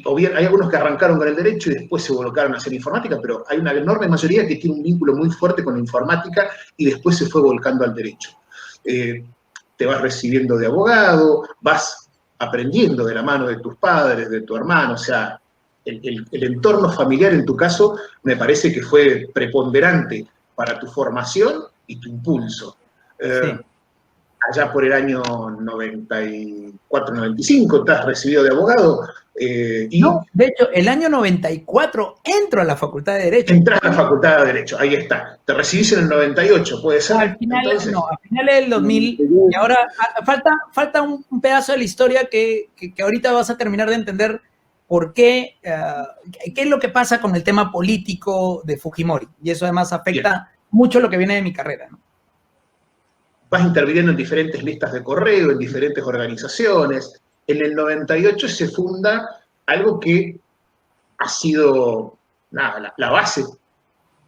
o bien hay algunos que arrancaron con el derecho y después se volcaron a hacer informática, pero hay una enorme mayoría que tiene un vínculo muy fuerte con la informática y después se fue volcando al derecho. Te vas recibiendo de abogado, vas aprendiendo de la mano de tus padres, de tu hermano, o sea, el entorno familiar en tu caso me parece que fue preponderante para tu formación y tu impulso. Sí. Allá por el año 94, 95, estás recibido de abogado. No, de hecho, el año 94 entro a la Facultad de Derecho. Entras a la Facultad de Derecho, ahí está. Te recibís en el 98, ¿puede ser? Al final, no, al final del 2000, y ahora falta un pedazo de la historia que ahorita vas a terminar de entender por qué, qué es lo que pasa con el tema político de Fujimori. Y eso además afecta mucho lo que viene de mi carrera, ¿no? Vas interviniendo en diferentes listas de correo, en diferentes organizaciones. En el 98 se funda algo que ha sido la base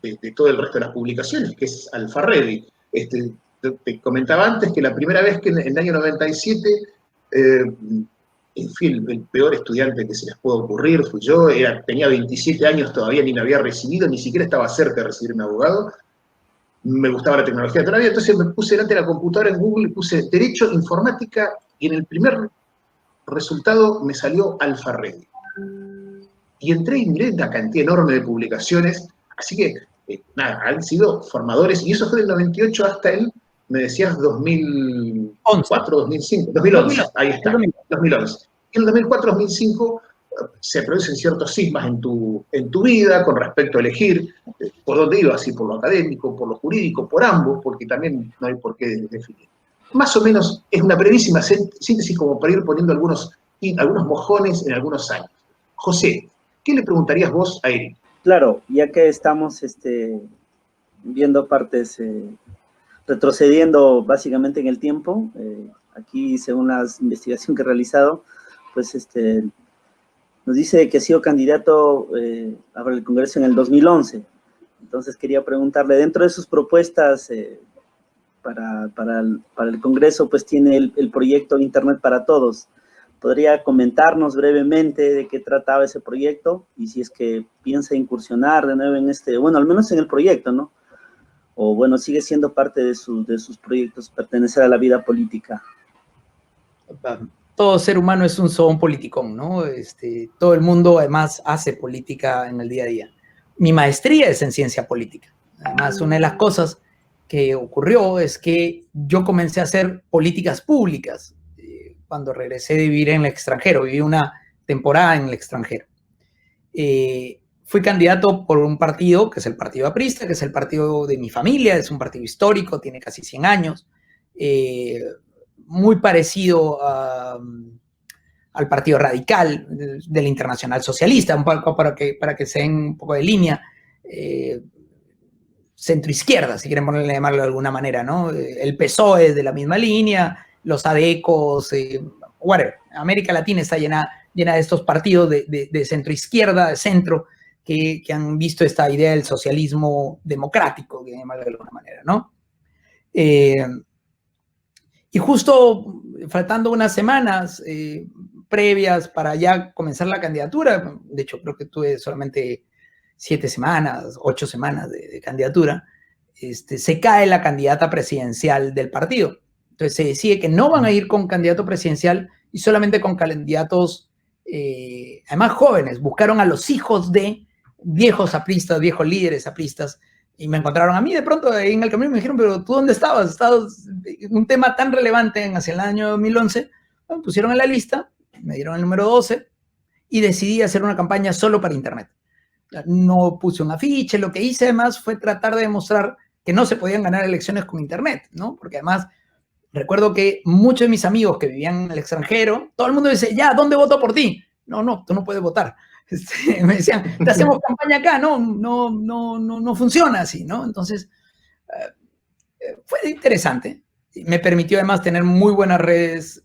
de todo el resto de las publicaciones, que es Alfarready. Te comentaba antes que la primera vez que en el año 97, en fin, el peor estudiante que se les puede ocurrir fui yo, tenía 27 años, todavía ni me había recibido, ni siquiera estaba cerca de recibirme abogado. Me gustaba la tecnología todavía, entonces me puse delante de la computadora en Google y puse Derecho, Informática, y en el primer resultado me salió Alfarready. Y entré y miré una cantidad enorme de publicaciones, así que, han sido formadores, y eso fue del 98 hasta el, me decías, 2004, 2005, 2011, ahí está, 2011. Y en el 2004, 2005, se producen ciertos sismas en tu vida con respecto a elegir por dónde ibas, si por lo académico, por lo jurídico, por ambos, porque también no hay por qué definir. Más o menos es una brevísima síntesis como para ir poniendo algunos mojones en algunos años. José, ¿qué le preguntarías vos a Eric? Claro, ya que estamos viendo partes, retrocediendo básicamente en el tiempo, aquí según la investigación que he realizado, pues nos dice que ha sido candidato para el Congreso en el 2011. Entonces quería preguntarle, dentro de sus propuestas para el Congreso, pues tiene el proyecto Internet para Todos. ¿Podría comentarnos brevemente de qué trataba ese proyecto? Y si es que piensa incursionar de nuevo en bueno, al menos en el proyecto, ¿no? O bueno, sigue siendo parte de sus proyectos, pertenecer a la vida política. Todo ser humano es un zoón politicón, ¿no? Todo el mundo además hace política en el día a día. Mi maestría es en ciencia política. Además, una de las cosas que ocurrió es que yo comencé a hacer políticas públicas cuando regresé de vivir en el extranjero. Viví una temporada en el extranjero. Fui candidato por un partido, que es el Partido Aprista, que es el partido de mi familia, es un partido histórico, tiene casi 100 años, muy parecido al Partido Radical del Internacional Socialista, un poco para que se den un poco de línea, centroizquierda, si quieren llamarlo de alguna manera, ¿no? El PSOE es de la misma línea, los ADECOS, whatever. América Latina está llena de estos partidos de centroizquierda, de centro, que han visto esta idea del socialismo democrático, que llamarlo de alguna manera, ¿no? Y justo faltando unas semanas previas para ya comenzar la candidatura, de hecho creo que tuve solamente 7 semanas, 8 semanas de candidatura, se cae la candidata presidencial del partido. Entonces se decide que no van a ir con candidato presidencial y solamente con candidatos, además jóvenes. Buscaron a los hijos de viejos apristas, viejos líderes apristas, y me encontraron a mí de pronto ahí en el camino y me dijeron, pero ¿tú dónde estabas? Estabas en un tema tan relevante hacia el año 2011. Me pusieron en la lista, me dieron el número 12 y decidí hacer una campaña solo para Internet. No puse un afiche, lo que hice además fue tratar de demostrar que no se podían ganar elecciones con Internet, ¿no? Porque además recuerdo que muchos de mis amigos que vivían en el extranjero, todo el mundo dice, ya, ¿dónde voto por ti? No, tú no puedes votar. Me decían, te hacemos campaña acá, no funciona así, ¿no? Entonces, fue interesante. Me permitió además tener muy buenas redes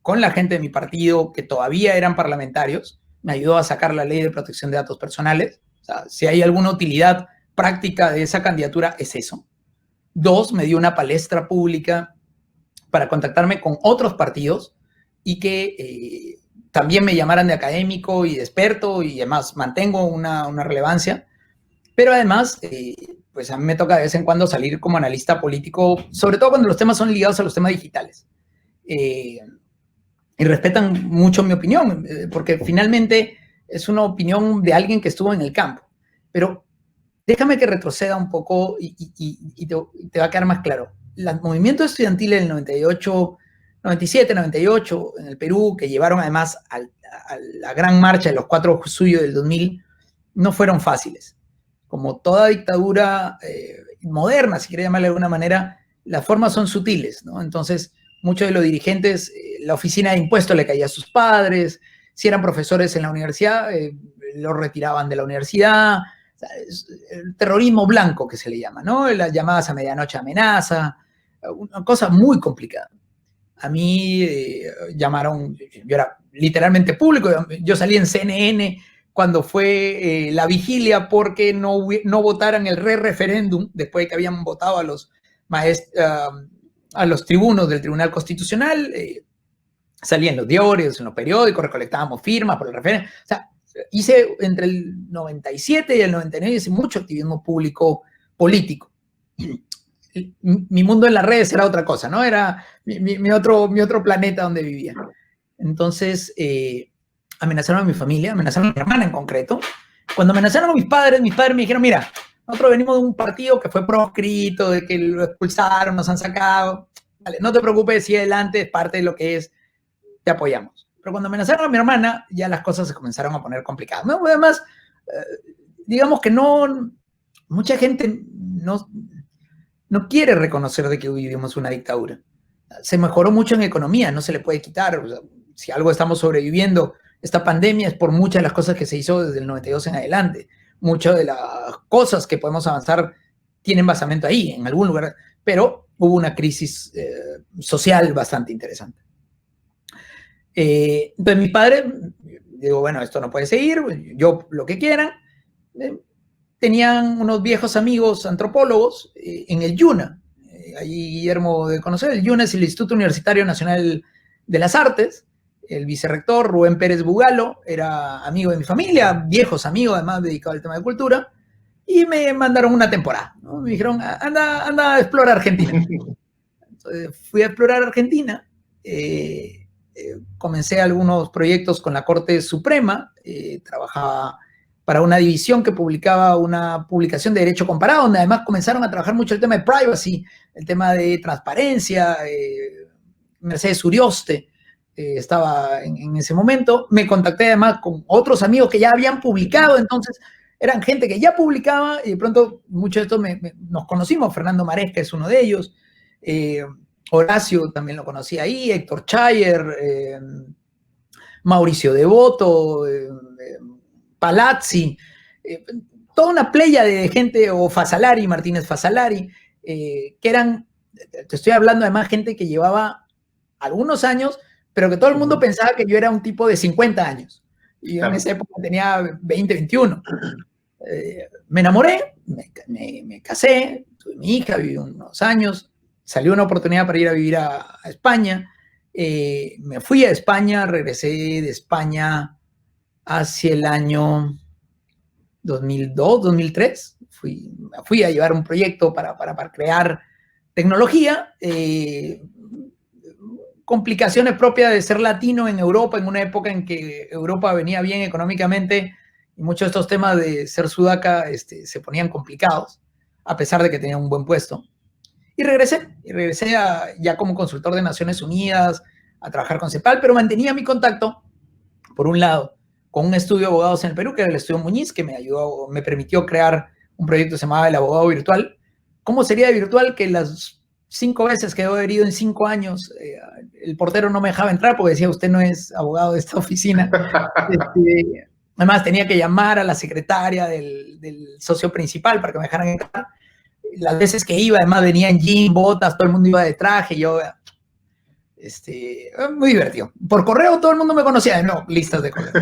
con la gente de mi partido que todavía eran parlamentarios. Me ayudó a sacar la ley de protección de datos personales. O sea, si hay alguna utilidad práctica de esa candidatura, es eso. 2, me dio una palestra pública para contactarme con otros partidos y que también me llamaran de académico y de experto, y además mantengo una relevancia. Pero además, pues a mí me toca de vez en cuando salir como analista político, sobre todo cuando los temas son ligados a los temas digitales. Y respetan mucho mi opinión, porque finalmente es una opinión de alguien que estuvo en el campo. Pero déjame que retroceda un poco y te va a quedar más claro. Los movimientos estudiantiles del 98, 97, 98 en el Perú, que llevaron además a la gran marcha de los 4 de julio del 2000, no fueron fáciles. Como toda dictadura moderna, si quiere llamarle de alguna manera, las formas son sutiles, ¿no? Entonces, muchos de los dirigentes, la oficina de impuestos le caía a sus padres, si eran profesores en la universidad, los retiraban de la universidad. O sea, el terrorismo blanco que se le llama, ¿no? Las llamadas a medianoche amenaza, una cosa muy complicada. A mí llamaron, yo era literalmente público, yo salí en CNN cuando fue la vigilia porque no votaran el referéndum después de que habían votado a los tribunos del Tribunal Constitucional. Salí en los diarios, en los periódicos, recolectábamos firmas por el referéndum. O sea, hice entre el 97 y el 99, hice mucho activismo público político. Mi mundo en las redes era otra cosa, ¿no? Era mi otro planeta donde vivía. Entonces, amenazaron a mi familia, amenazaron a mi hermana en concreto. Cuando amenazaron a mis padres me dijeron, mira, nosotros venimos de un partido que fue proscrito, de que lo expulsaron, nos han sacado. Vale, no te preocupes, sigue adelante, es parte de lo que es, te apoyamos. Pero cuando amenazaron a mi hermana, ya las cosas se comenzaron a poner complicadas. Además, digamos que mucha gente no quiere reconocer de que vivimos una dictadura. Se mejoró mucho en economía, no se le puede quitar. O sea, si algo estamos sobreviviendo, esta pandemia es por muchas de las cosas que se hizo desde el 92 en adelante. Muchas de las cosas que podemos avanzar tienen basamento ahí, en algún lugar, pero hubo una crisis social bastante interesante. Entonces mi padre, digo, bueno, esto no puede seguir, yo lo que quieran. Tenían unos viejos amigos antropólogos en el YUNA. Allí Guillermo de conocer, el YUNA es el Instituto Universitario Nacional de las Artes. El vicerrector, Rubén Pérez Bugalo, era amigo de mi familia, viejos amigos, además dedicado al tema de cultura, y me mandaron una temporada, ¿no? Me dijeron, anda a explorar Argentina. Entonces, fui a explorar Argentina, comencé algunos proyectos con la Corte Suprema, trabajaba para una división que publicaba una publicación de Derecho Comparado, donde además comenzaron a trabajar mucho el tema de privacy, el tema de transparencia. Mercedes Urioste estaba en ese momento. Me contacté además con otros amigos que ya habían publicado, entonces eran gente que ya publicaba y de pronto muchos de estos nos conocimos. Fernando Maresca es uno de ellos, Horacio también lo conocí ahí, Héctor Chayer, Mauricio Devoto, Palazzi, toda una playa de gente, o Fasalari, Martínez Fasalari, que eran, te estoy hablando además gente que llevaba algunos años, pero que todo el mundo pensaba que yo era un tipo de 50 años. Y yo en esa época tenía 20, 21. Me enamoré, me casé, tuve mi hija, viví unos años, salió una oportunidad para ir a vivir a España. Me fui a España, regresé de España hacia el año 2002, 2003. Fui a llevar un proyecto para crear tecnología. Complicaciones propias de ser latino en Europa, en una época en que Europa venía bien económicamente y muchos de estos temas de ser sudaca se ponían complicados, a pesar de que tenía un buen puesto. Y regresé ya como consultor de Naciones Unidas, a trabajar con CEPAL, pero mantenía mi contacto, por un lado, con un estudio de abogados en el Perú, que era el Estudio Muñiz, que me permitió crear un proyecto que se llamaba El Abogado Virtual. ¿Cómo sería virtual? Que las 5 veces quedó herido en 5 años. El portero no me dejaba entrar porque decía, usted no es abogado de esta oficina. Además, tenía que llamar a la secretaria del socio principal para que me dejaran entrar. Las veces que iba, además, venía en jean, botas, todo el mundo iba de traje. Yo, muy divertido. Por correo todo el mundo me conocía. No, listas de correo.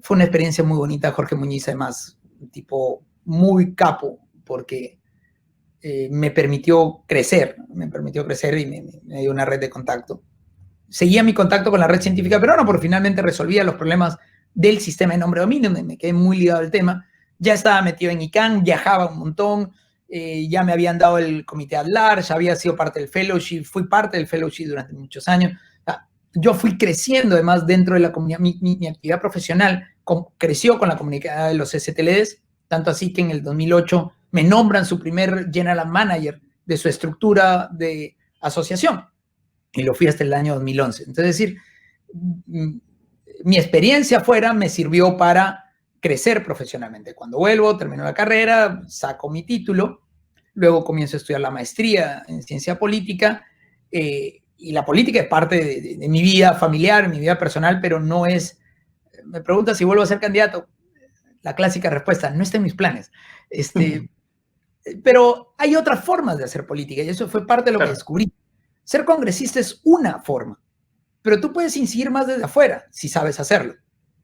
Fue una experiencia muy bonita. Jorge Muñiz, además, un tipo muy capo, porque me permitió crecer y me dio una red de contacto. Seguía mi contacto con la red científica peruana, porque finalmente resolvía los problemas del sistema de nombre de dominio, donde me quedé muy ligado al tema. Ya estaba metido en ICANN, viajaba un montón, ya me habían dado el comité at large, había sido parte del fellowship, fui parte del fellowship durante muchos años. O sea, yo fui creciendo además dentro de la comunidad, mi actividad profesional creció con la comunidad de los STLDs, tanto así que en el 2008 me nombran su primer general manager de su estructura de asociación. Y lo fui hasta el año 2011. Entonces, es decir, mi experiencia afuera me sirvió para crecer profesionalmente. Cuando vuelvo, termino la carrera, saco mi título, luego comienzo a estudiar la maestría en ciencia política, y la política es parte de mi vida familiar, mi vida personal, pero no es... Me preguntas si vuelvo a ser candidato. La clásica respuesta, no está en mis planes. Pero hay otras formas de hacer política, y eso fue parte de lo que descubrí. Ser congresista es una forma, pero tú puedes incidir más desde afuera si sabes hacerlo,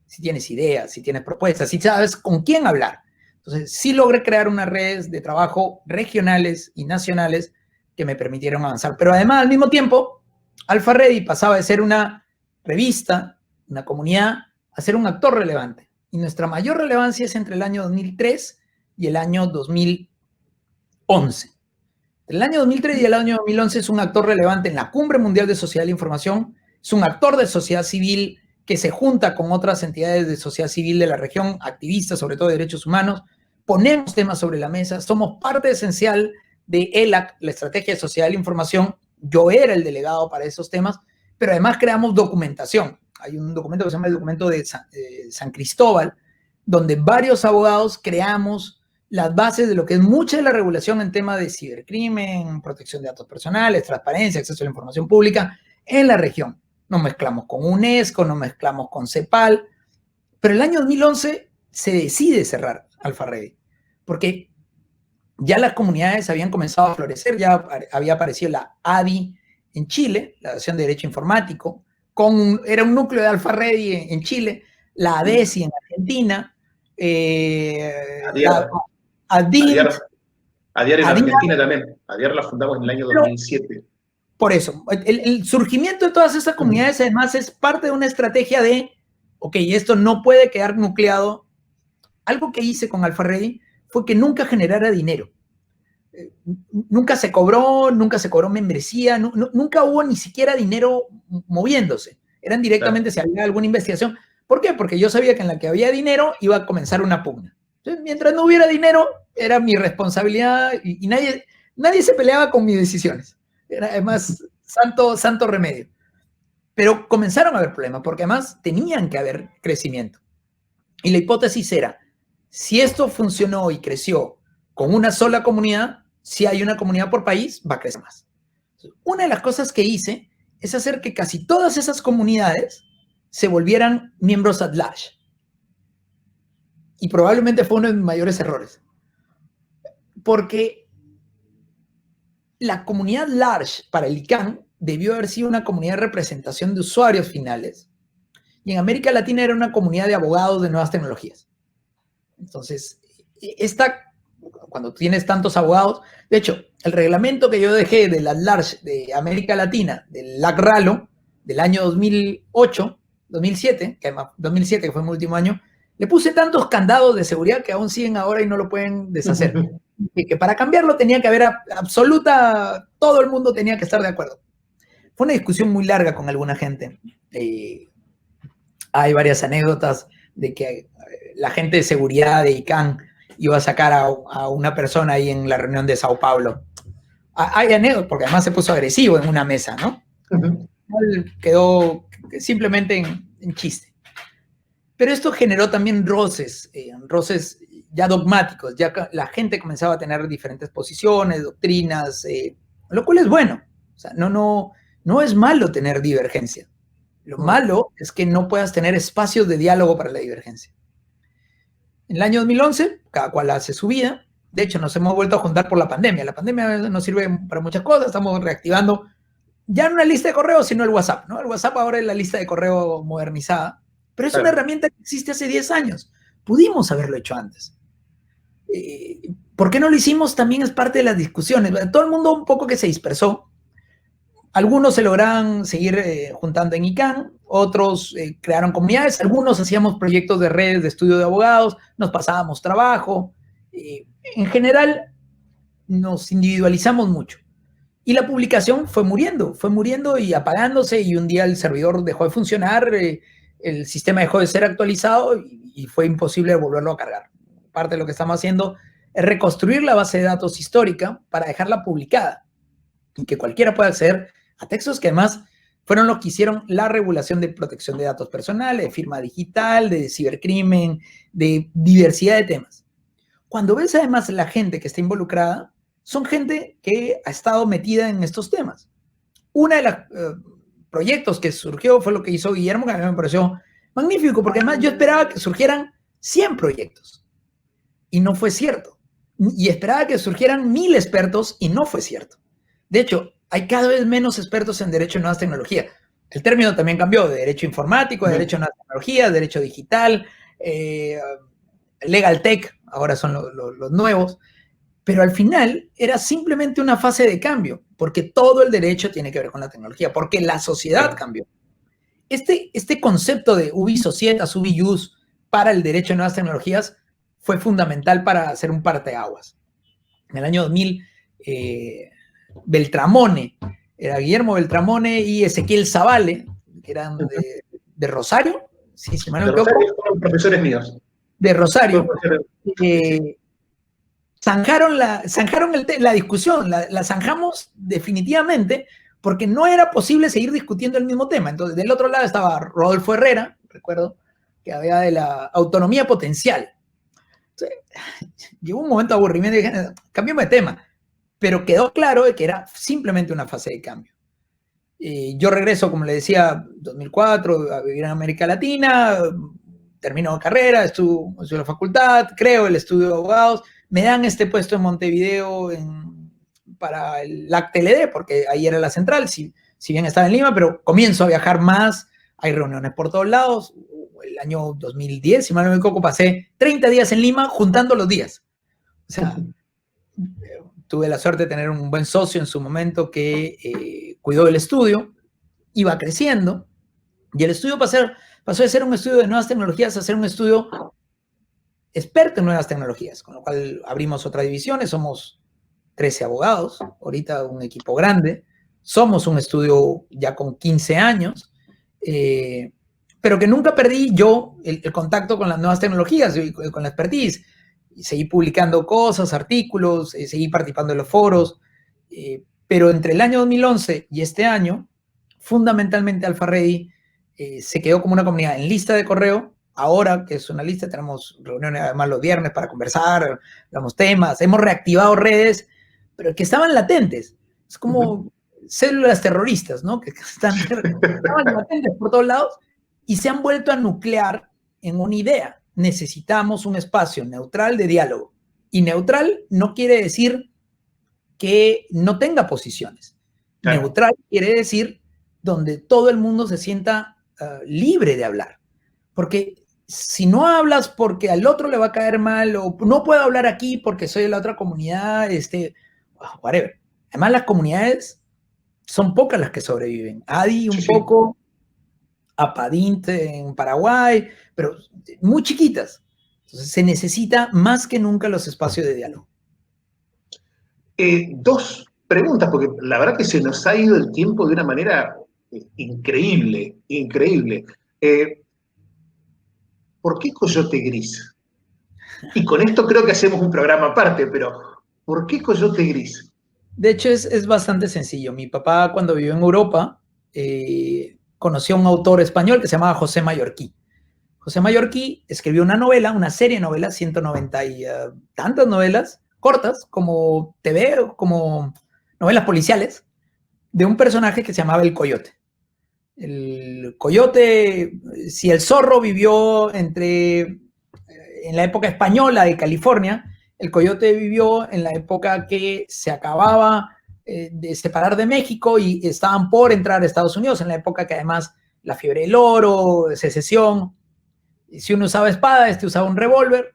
si tienes ideas, si tienes propuestas, si sabes con quién hablar. Entonces, sí logré crear unas redes de trabajo regionales y nacionales que me permitieron avanzar. Pero además, al mismo tiempo, Alpha Ready pasaba de ser una revista, una comunidad, a ser un actor relevante. Y nuestra mayor relevancia es entre el año 2003 y el año 2011. El año 2003 y el año 2011 es un actor relevante en la Cumbre Mundial de Sociedad de la Información, es un actor de sociedad civil que se junta con otras entidades de sociedad civil de la región, activistas sobre todo de derechos humanos, ponemos temas sobre la mesa, somos parte esencial de ELAC, la Estrategia de Sociedad de la Información. Yo era el delegado para esos temas, pero además creamos documentación. Hay un documento que se llama el documento de San Cristóbal, donde varios abogados creamos las bases de lo que es mucha de la regulación en tema de cibercrimen, protección de datos personales, transparencia, acceso a la información pública en la región. Nos mezclamos con UNESCO, nos mezclamos con CEPAL, pero el año 2011 se decide cerrar Alpha Ready, porque ya las comunidades habían comenzado a florecer, ya había aparecido la ADI en Chile, la Asociación de Derecho Informático, era un núcleo de Alpha Ready en Chile, la ADESI en Argentina, ADIAR en Argentina también. ADIAR la fundamos en el año 2007. Por eso, el surgimiento de todas estas comunidades además es parte de una estrategia de, ok, esto no puede quedar nucleado. Algo que hice con Alpha Ready fue que nunca generara dinero. Nunca se cobró membresía, nunca hubo ni siquiera dinero moviéndose. Eran directamente si había alguna investigación. ¿Por qué? Porque yo sabía que en la que había dinero iba a comenzar una pugna. Entonces, mientras no hubiera dinero, era mi responsabilidad y nadie se peleaba con mis decisiones. Era además santo remedio. Pero comenzaron a haber problemas porque además tenían que haber crecimiento. Y la hipótesis era, si esto funcionó y creció con una sola comunidad, si hay una comunidad por país, va a crecer más. Una de las cosas que hice es hacer que casi todas esas comunidades se volvieran miembros at large. Y probablemente fue uno de mis mayores errores. Porque la comunidad large para el ICANN debió haber sido una comunidad de representación de usuarios finales. Y en América Latina era una comunidad de abogados de nuevas tecnologías. Entonces, cuando tienes tantos abogados, de hecho, el reglamento que yo dejé de la large de América Latina, del LAC-RALO, del año 2007, que fue mi último año, le puse tantos candados de seguridad que aún siguen ahora y no lo pueden deshacer. Y que para cambiarlo tenía que haber todo el mundo tenía que estar de acuerdo. Fue una discusión muy larga con alguna gente. Hay varias anécdotas de que la gente de seguridad de ICANN iba a sacar a una persona ahí en la reunión de Sao Paulo. Hay anécdotas, porque además se puso agresivo en una mesa, ¿no? Quedó simplemente en chiste. Pero esto generó también roces ya dogmáticos, ya la gente comenzaba a tener diferentes posiciones, doctrinas, lo cual es bueno. O sea, no es malo tener divergencia. Lo malo es que no puedas tener espacios de diálogo para la divergencia. En el año 2011, cada cual hace su vida. De hecho, nos hemos vuelto a juntar por la pandemia. La pandemia nos sirve para muchas cosas. Estamos reactivando ya no una lista de correo, sino el WhatsApp, ¿no? El WhatsApp ahora es la lista de correo modernizada, pero es una herramienta que existe hace 10 años. Pudimos haberlo hecho antes. ¿Por qué no lo hicimos? También es parte de las discusiones. Todo el mundo un poco que se dispersó. Algunos se lograron seguir juntando en ICANN, otros crearon comunidades, algunos hacíamos proyectos de redes de estudio de abogados, nos pasábamos trabajo. En general, nos individualizamos mucho. Y la publicación fue muriendo y apagándose, y un día el servidor dejó de funcionar, el sistema dejó de ser actualizado y fue imposible volverlo a cargar. Parte de lo que estamos haciendo es reconstruir la base de datos histórica para dejarla publicada y que cualquiera pueda acceder a textos que además fueron lo que hicieron la regulación de protección de datos personales, de firma digital, de cibercrimen, de diversidad de temas. Cuando ves además la gente que está involucrada, son gente que ha estado metida en estos temas. Uno de los proyectos que surgió fue lo que hizo Guillermo, que a mí me pareció magnífico, porque además yo esperaba que surgieran 100 proyectos, y no fue cierto. Y esperaba que surgieran 1000 expertos, y no fue cierto. De hecho, hay cada vez menos expertos en Derecho y Nuevas Tecnologías. El término también cambió, de Derecho Informático, de Derecho y Nuevas Tecnologías, Derecho Digital, Legal Tech, ahora son los nuevos. Pero al final era simplemente una fase de cambio, porque todo el derecho tiene que ver con la tecnología, porque la sociedad cambió. Este concepto de ubi societas, ubi ius para el derecho de nuevas tecnologías fue fundamental para hacer un parteaguas. En el año 2000, Beltramone, era Guillermo Beltramone y Ezequiel Zavale, que eran de Rosario, sí, si mal no me equivoco. Fueron profesores míos. De Rosario. Zanjaron la discusión, la zanjamos definitivamente, porque no era posible seguir discutiendo el mismo tema. Entonces, del otro lado estaba Rodolfo Herrera, recuerdo, que había de la autonomía potencial. Entonces, llegó un momento de aburrimiento y dije, cambiemos de tema. Pero quedó claro de que era simplemente una fase de cambio. Yo regreso, como le decía, 2004, a vivir en América Latina, termino carrera, estudio en la facultad, creo el estudio de abogados, me dan este puesto en Montevideo para el LAC-TLD, porque ahí era la central, si bien estaba en Lima, pero comienzo a viajar más, hay reuniones por todos lados. El año 2010, si mal no me equivoco, pasé 30 días en Lima juntando los días. O sea, tuve la suerte de tener un buen socio en su momento que cuidó del estudio, iba creciendo, y el estudio pasó de ser un estudio de nuevas tecnologías a ser un estudio experto en nuevas tecnologías, con lo cual abrimos otra división, somos 13 abogados, ahorita un equipo grande, somos un estudio ya con 15 años, pero que nunca perdí yo el contacto con las nuevas tecnologías, con la expertise, y seguí publicando cosas, artículos, seguí participando en los foros, pero entre el año 2011 y este año, fundamentalmente Alpha Ready se quedó como una comunidad en lista de correo. Ahora que es una lista, tenemos reuniones además los viernes para conversar, hablamos temas, hemos reactivado redes, pero que estaban latentes. Es como células terroristas, ¿no? Que estaban latentes por todos lados y se han vuelto a nuclear en una idea. Necesitamos un espacio neutral de diálogo. Y neutral no quiere decir que no tenga posiciones. Claro. Neutral quiere decir donde todo el mundo se sienta libre de hablar. Porque si no hablas porque al otro le va a caer mal, o no puedo hablar aquí porque soy de la otra comunidad, whatever. Además, las comunidades son pocas las que sobreviven. ADI un poco, APADINT en Paraguay, pero muy chiquitas. Entonces, se necesita más que nunca los espacios de diálogo. Dos preguntas, porque la verdad que se nos ha ido el tiempo de una manera increíble, increíble. ¿Por qué Coyote Gris? Y con esto creo que hacemos un programa aparte, pero ¿por qué Coyote Gris? De hecho, es bastante sencillo. Mi papá, cuando vivió en Europa, conoció a un autor español que se llamaba José Mallorquí. José Mallorquí escribió una novela, una serie de novelas, 190 y tantas novelas, cortas, como TV, como novelas policiales, de un personaje que se llamaba el Coyote. El Coyote, si el zorro vivió en la época española de California, el Coyote vivió en la época que se acababa de separar de México y estaban por entrar a Estados Unidos, en la época que además la fiebre del oro, secesión, si uno usaba espada, usaba un revólver,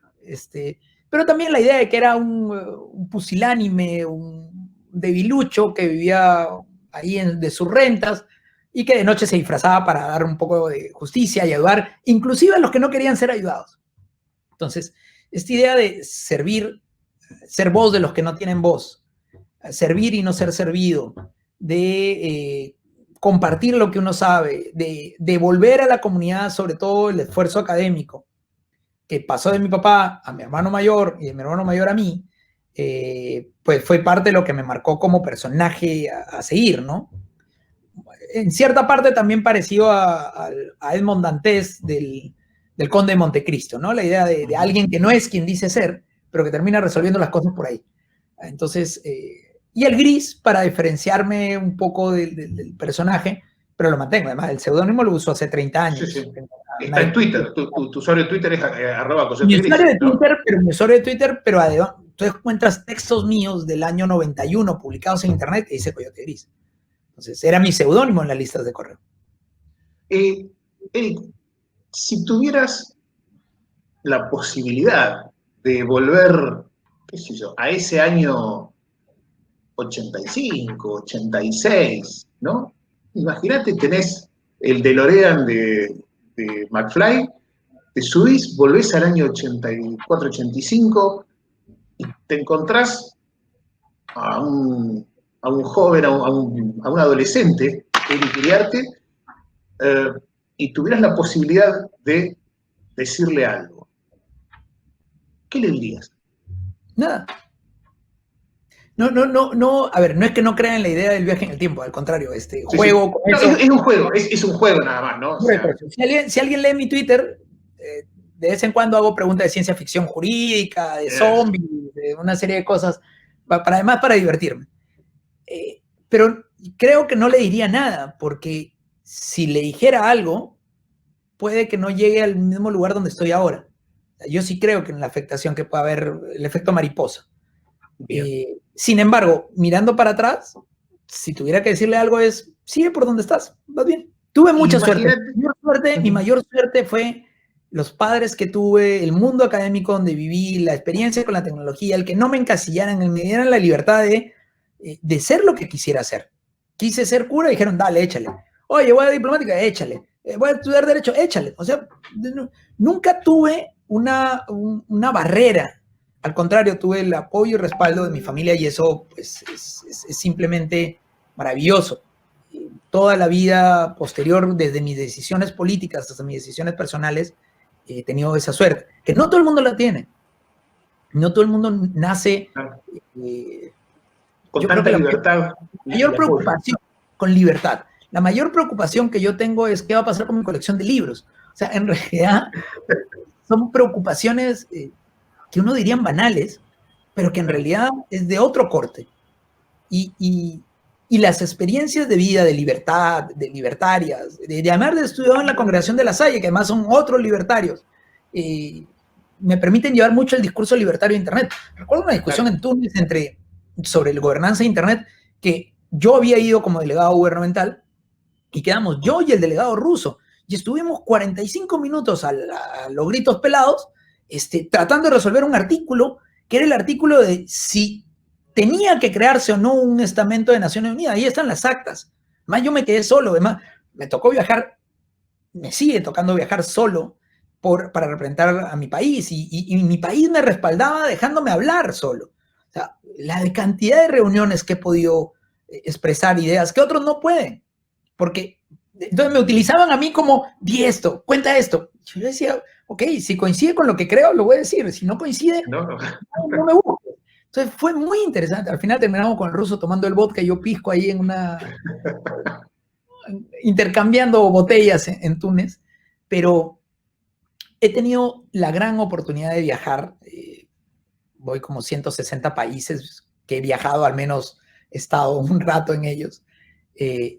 pero también la idea de que era un pusilánime, un debilucho que vivía ahí de sus rentas y que de noche se disfrazaba para dar un poco de justicia y ayudar, inclusive a los que no querían ser ayudados. Entonces, esta idea de servir, ser voz de los que no tienen voz, servir y no ser servido, de compartir lo que uno sabe, de devolver a la comunidad sobre todo el esfuerzo académico, que pasó de mi papá a mi hermano mayor y de mi hermano mayor a mí, pues fue parte de lo que me marcó como personaje a seguir, ¿no? En cierta parte también parecido a Edmond Dantes del Conde de Montecristo, ¿no? La idea de alguien que no es quien dice ser, pero que termina resolviendo las cosas por ahí. Entonces, y el gris para diferenciarme un poco del personaje, pero lo mantengo. Además, el seudónimo lo uso hace 30 años. Sí, sí. Está en Twitter. Tu usuario de Twitter es @Coyote Mi Gris, usuario de ¿no? Twitter, pero mi usuario de Twitter, pero además, tú encuentras textos míos del año 91 publicados en internet que dice Coyote Gris. Entonces, era mi seudónimo en las listas de correo. Eric, si tuvieras la posibilidad de volver, qué sé yo, a ese año 85, 86, ¿no? Imagínate, tenés el DeLorean de McFly, te subís, volvés al año 84, 85 y te encontrás a un joven, a un adolescente, Eric Iriarte, y tuvieras la posibilidad de decirle algo, ¿qué le dirías? Nada. No, a ver, no es que no crean en la idea del viaje en el tiempo, al contrario, juego con no, eso. Es un juego nada más, ¿no? O sea, si alguien lee mi Twitter, de vez en cuando hago preguntas de ciencia ficción jurídica, de zombies, de una serie de cosas, además para divertirme. Pero creo que no le diría nada, porque si le dijera algo, puede que no llegue al mismo lugar donde estoy ahora. Yo sí creo que en la afectación que puede haber, el efecto mariposa. Sin embargo, mirando para atrás, si tuviera que decirle algo es, sigue por donde estás, vas bien. Tuve mucha suerte. Mi mayor suerte fue los padres que tuve, el mundo académico donde viví, la experiencia con la tecnología, el que no me encasillaran, me dieran la libertad de ser lo que quisiera ser. Quise ser cura y dijeron, dale, échale. Oye, voy a diplomática, échale. Voy a estudiar derecho, échale. O sea, nunca tuve una barrera. Al contrario, tuve el apoyo y respaldo de mi familia y eso pues, es simplemente maravilloso. Toda la vida posterior, desde mis decisiones políticas hasta mis decisiones personales, he tenido esa suerte, que no todo el mundo la tiene. No todo el mundo nace con tanta libertad. Mayor preocupación, con libertad. La mayor preocupación que yo tengo es qué va a pasar con mi colección de libros. O sea, en realidad son preocupaciones que uno dirían banales, pero que en realidad es de otro corte. Y las experiencias de vida, de libertad, de libertarias, de haber estudiado en la Congregación de La Salle, que además son otros libertarios, me permiten llevar mucho el discurso libertario de Internet. Recuerdo una discusión en Túnez sobre la gobernanza de Internet, que yo había ido como delegado gubernamental, y quedamos yo y el delegado ruso, y estuvimos 45 minutos a los gritos pelados, tratando de resolver un artículo, que era el artículo de si tenía que crearse o no un estamento de Naciones Unidas. Ahí están las actas. Además, yo me quedé solo. Además, me tocó viajar, me sigue tocando viajar solo para representar a mi país. Y mi país me respaldaba dejándome hablar solo. O sea, la cantidad de reuniones que he podido expresar ideas que otros no pueden. Porque entonces me utilizaban a mí como, di esto, cuenta esto. Yo decía, ok, si coincide con lo que creo, lo voy a decir. Si no coincide, no me busco. Entonces fue muy interesante. Al final terminamos con el ruso tomando el vodka y yo pisco ahí intercambiando botellas en Túnez. Pero he tenido la gran oportunidad de viajar. Voy como 160 países que he viajado, al menos he estado un rato en ellos.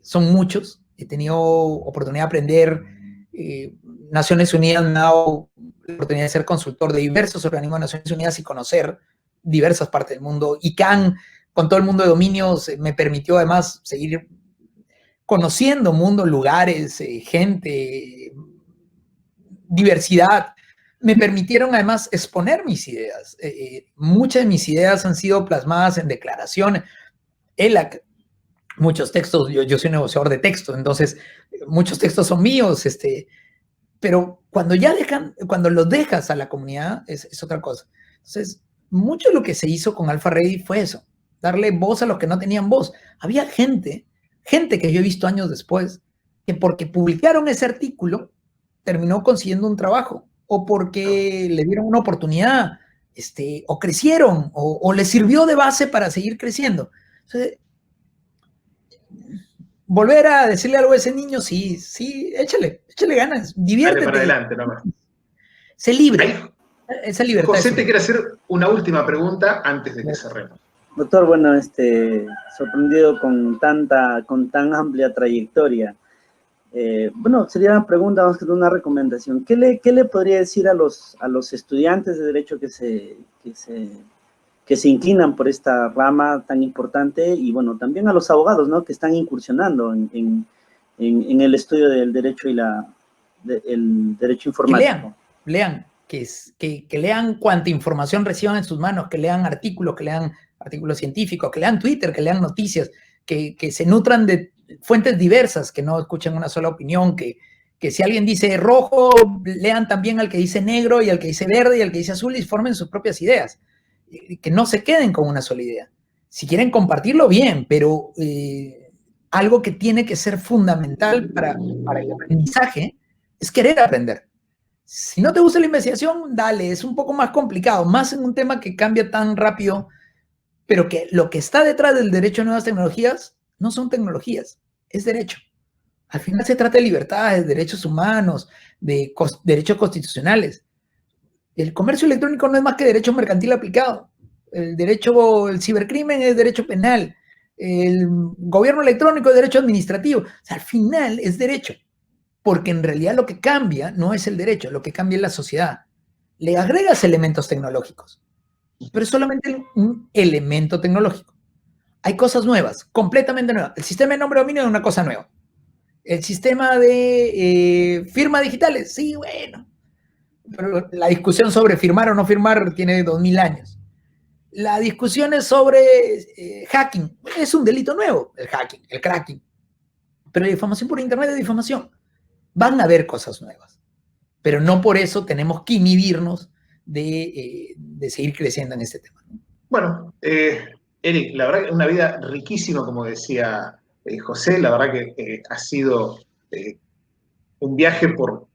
Son muchos. He tenido oportunidad de aprender. Naciones Unidas me ha dado la oportunidad de ser consultor de diversos organismos de Naciones Unidas y conocer diversas partes del mundo. ICANN, con todo el mundo de dominios, me permitió además seguir conociendo mundo, lugares, gente, diversidad. Me permitieron además exponer mis ideas. Muchas de mis ideas han sido plasmadas en declaraciones. ELAC, muchos textos, yo soy negociador de textos, entonces muchos textos son míos, pero cuando los dejas a la comunidad es otra cosa. Entonces, mucho de lo que se hizo con Alpha Ready fue eso, darle voz a los que no tenían voz. Había gente que yo he visto años después, que porque publicaron ese artículo, terminó consiguiendo un trabajo, o porque le dieron una oportunidad, o crecieron, o les sirvió de base para seguir creciendo. Entonces, volver a decirle algo a ese niño, sí, échale ganas, diviértete. Dale para adelante, nomás. Sé libre. Esa libertad. José te quiere hacer una última pregunta antes de que cerremos. Doctor, bueno, sorprendido con tan amplia trayectoria. Bueno, sería una pregunta más que una recomendación. ¿Qué le podría decir a los estudiantes de Derecho que se inclinan por esta rama tan importante, y bueno, también a los abogados, ¿no?, que están incursionando en el estudio del derecho y el derecho informático? Que lean cuánta información reciban en sus manos, que lean artículos científicos, que lean Twitter, que lean noticias, que se nutran de fuentes diversas, que no escuchen una sola opinión, que si alguien dice rojo, lean también al que dice negro y al que dice verde y al que dice azul y formen sus propias ideas. Que no se queden con una sola idea. Si quieren compartirlo, bien, pero algo que tiene que ser fundamental para el aprendizaje es querer aprender. Si no te gusta la investigación, dale, es un poco más complicado, más en un tema que cambia tan rápido, pero que lo que está detrás del derecho a nuevas tecnologías no son tecnologías, es derecho. Al final se trata de libertades, derechos humanos, de derechos constitucionales. El comercio electrónico no es más que derecho mercantil aplicado. El cibercrimen es derecho penal. El gobierno electrónico es derecho administrativo. O sea, al final es derecho. Porque en realidad lo que cambia no es el derecho, lo que cambia es la sociedad. Le agregas elementos tecnológicos, pero es solamente un elemento tecnológico. Hay cosas nuevas, completamente nuevas. El sistema de nombre de dominio es una cosa nueva. El sistema de firmas digitales, sí, bueno. Pero la discusión sobre firmar o no firmar tiene 2000 años. La discusión es sobre hacking. Es un delito nuevo, el hacking, el cracking. Pero la difamación por internet es difamación. Van a haber cosas nuevas. Pero no por eso tenemos que inhibirnos de seguir creciendo en este tema. Bueno, Eric, la verdad que una vida riquísima, como decía José. La verdad que ha sido un viaje por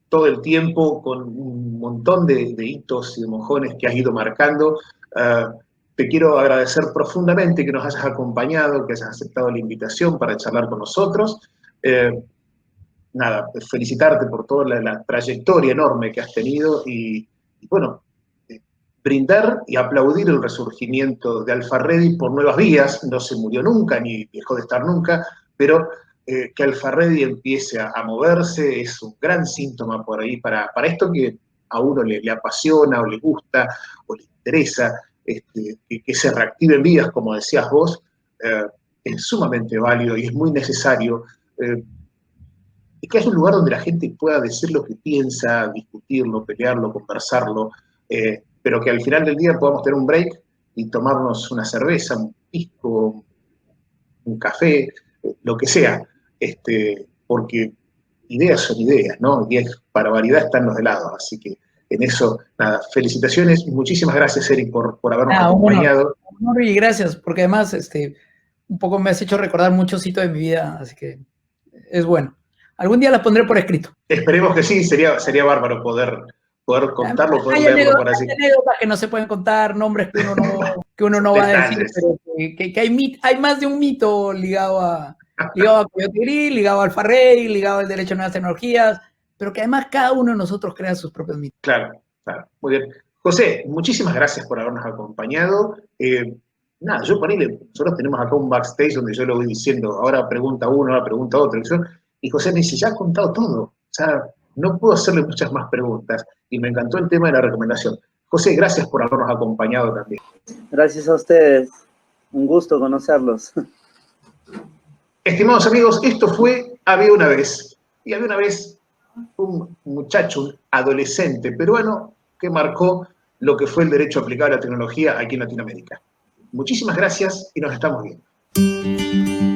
todo el tiempo, con un montón de hitos y de mojones que has ido marcando. Te quiero agradecer profundamente que nos hayas acompañado, que hayas aceptado la invitación para charlar con nosotros. Nada, felicitarte por toda la trayectoria enorme que has tenido y bueno, brindar y aplaudir el resurgimiento de Alpha Ready por nuevas vías. No se murió nunca, ni dejó de estar nunca, pero que Alpha Ready empiece a moverse es un gran síntoma por ahí para esto que a uno le apasiona o le gusta o le interesa, que se reactiven vías, como decías vos, es sumamente válido y es muy necesario. Y que es un lugar donde la gente pueda decir lo que piensa, discutirlo, pelearlo, conversarlo, pero que al final del día podamos tener un break y tomarnos una cerveza, un pisco, un café, lo que sea, porque ideas son ideas, ¿no? Y para variedad están los helados, así que en eso, nada, felicitaciones y muchísimas gracias, Eric, por habernos acompañado. Un honor y gracias, porque además un poco me has hecho recordar muchos hitos de mi vida, así que es bueno. Algún día las pondré por escrito. Esperemos que sí, sería bárbaro poder contarlo, poder verlo por allí. Hay anécdotas que no se pueden contar, nombres que uno no va a decir, pero que hay más de un mito ligado a Coyote Gris, ligado al Alpha Ready, ligado al derecho a nuevas tecnologías. pero que además cada uno de nosotros crea sus propios mitos. Claro, claro. Muy bien. José, muchísimas gracias por habernos acompañado. Nada, nosotros tenemos acá un backstage donde yo lo voy diciendo, ahora pregunta uno, ahora pregunta otro, y José me dice, ya ha contado todo. O sea, no puedo hacerle muchas más preguntas. Y me encantó el tema de la recomendación. José, gracias por habernos acompañado también. Gracias a ustedes. Un gusto conocerlos. Estimados amigos, esto fue Había una vez. Y había una vez un muchacho, un adolescente peruano que marcó lo que fue el derecho aplicado a la tecnología aquí en Latinoamérica. Muchísimas gracias y nos estamos viendo.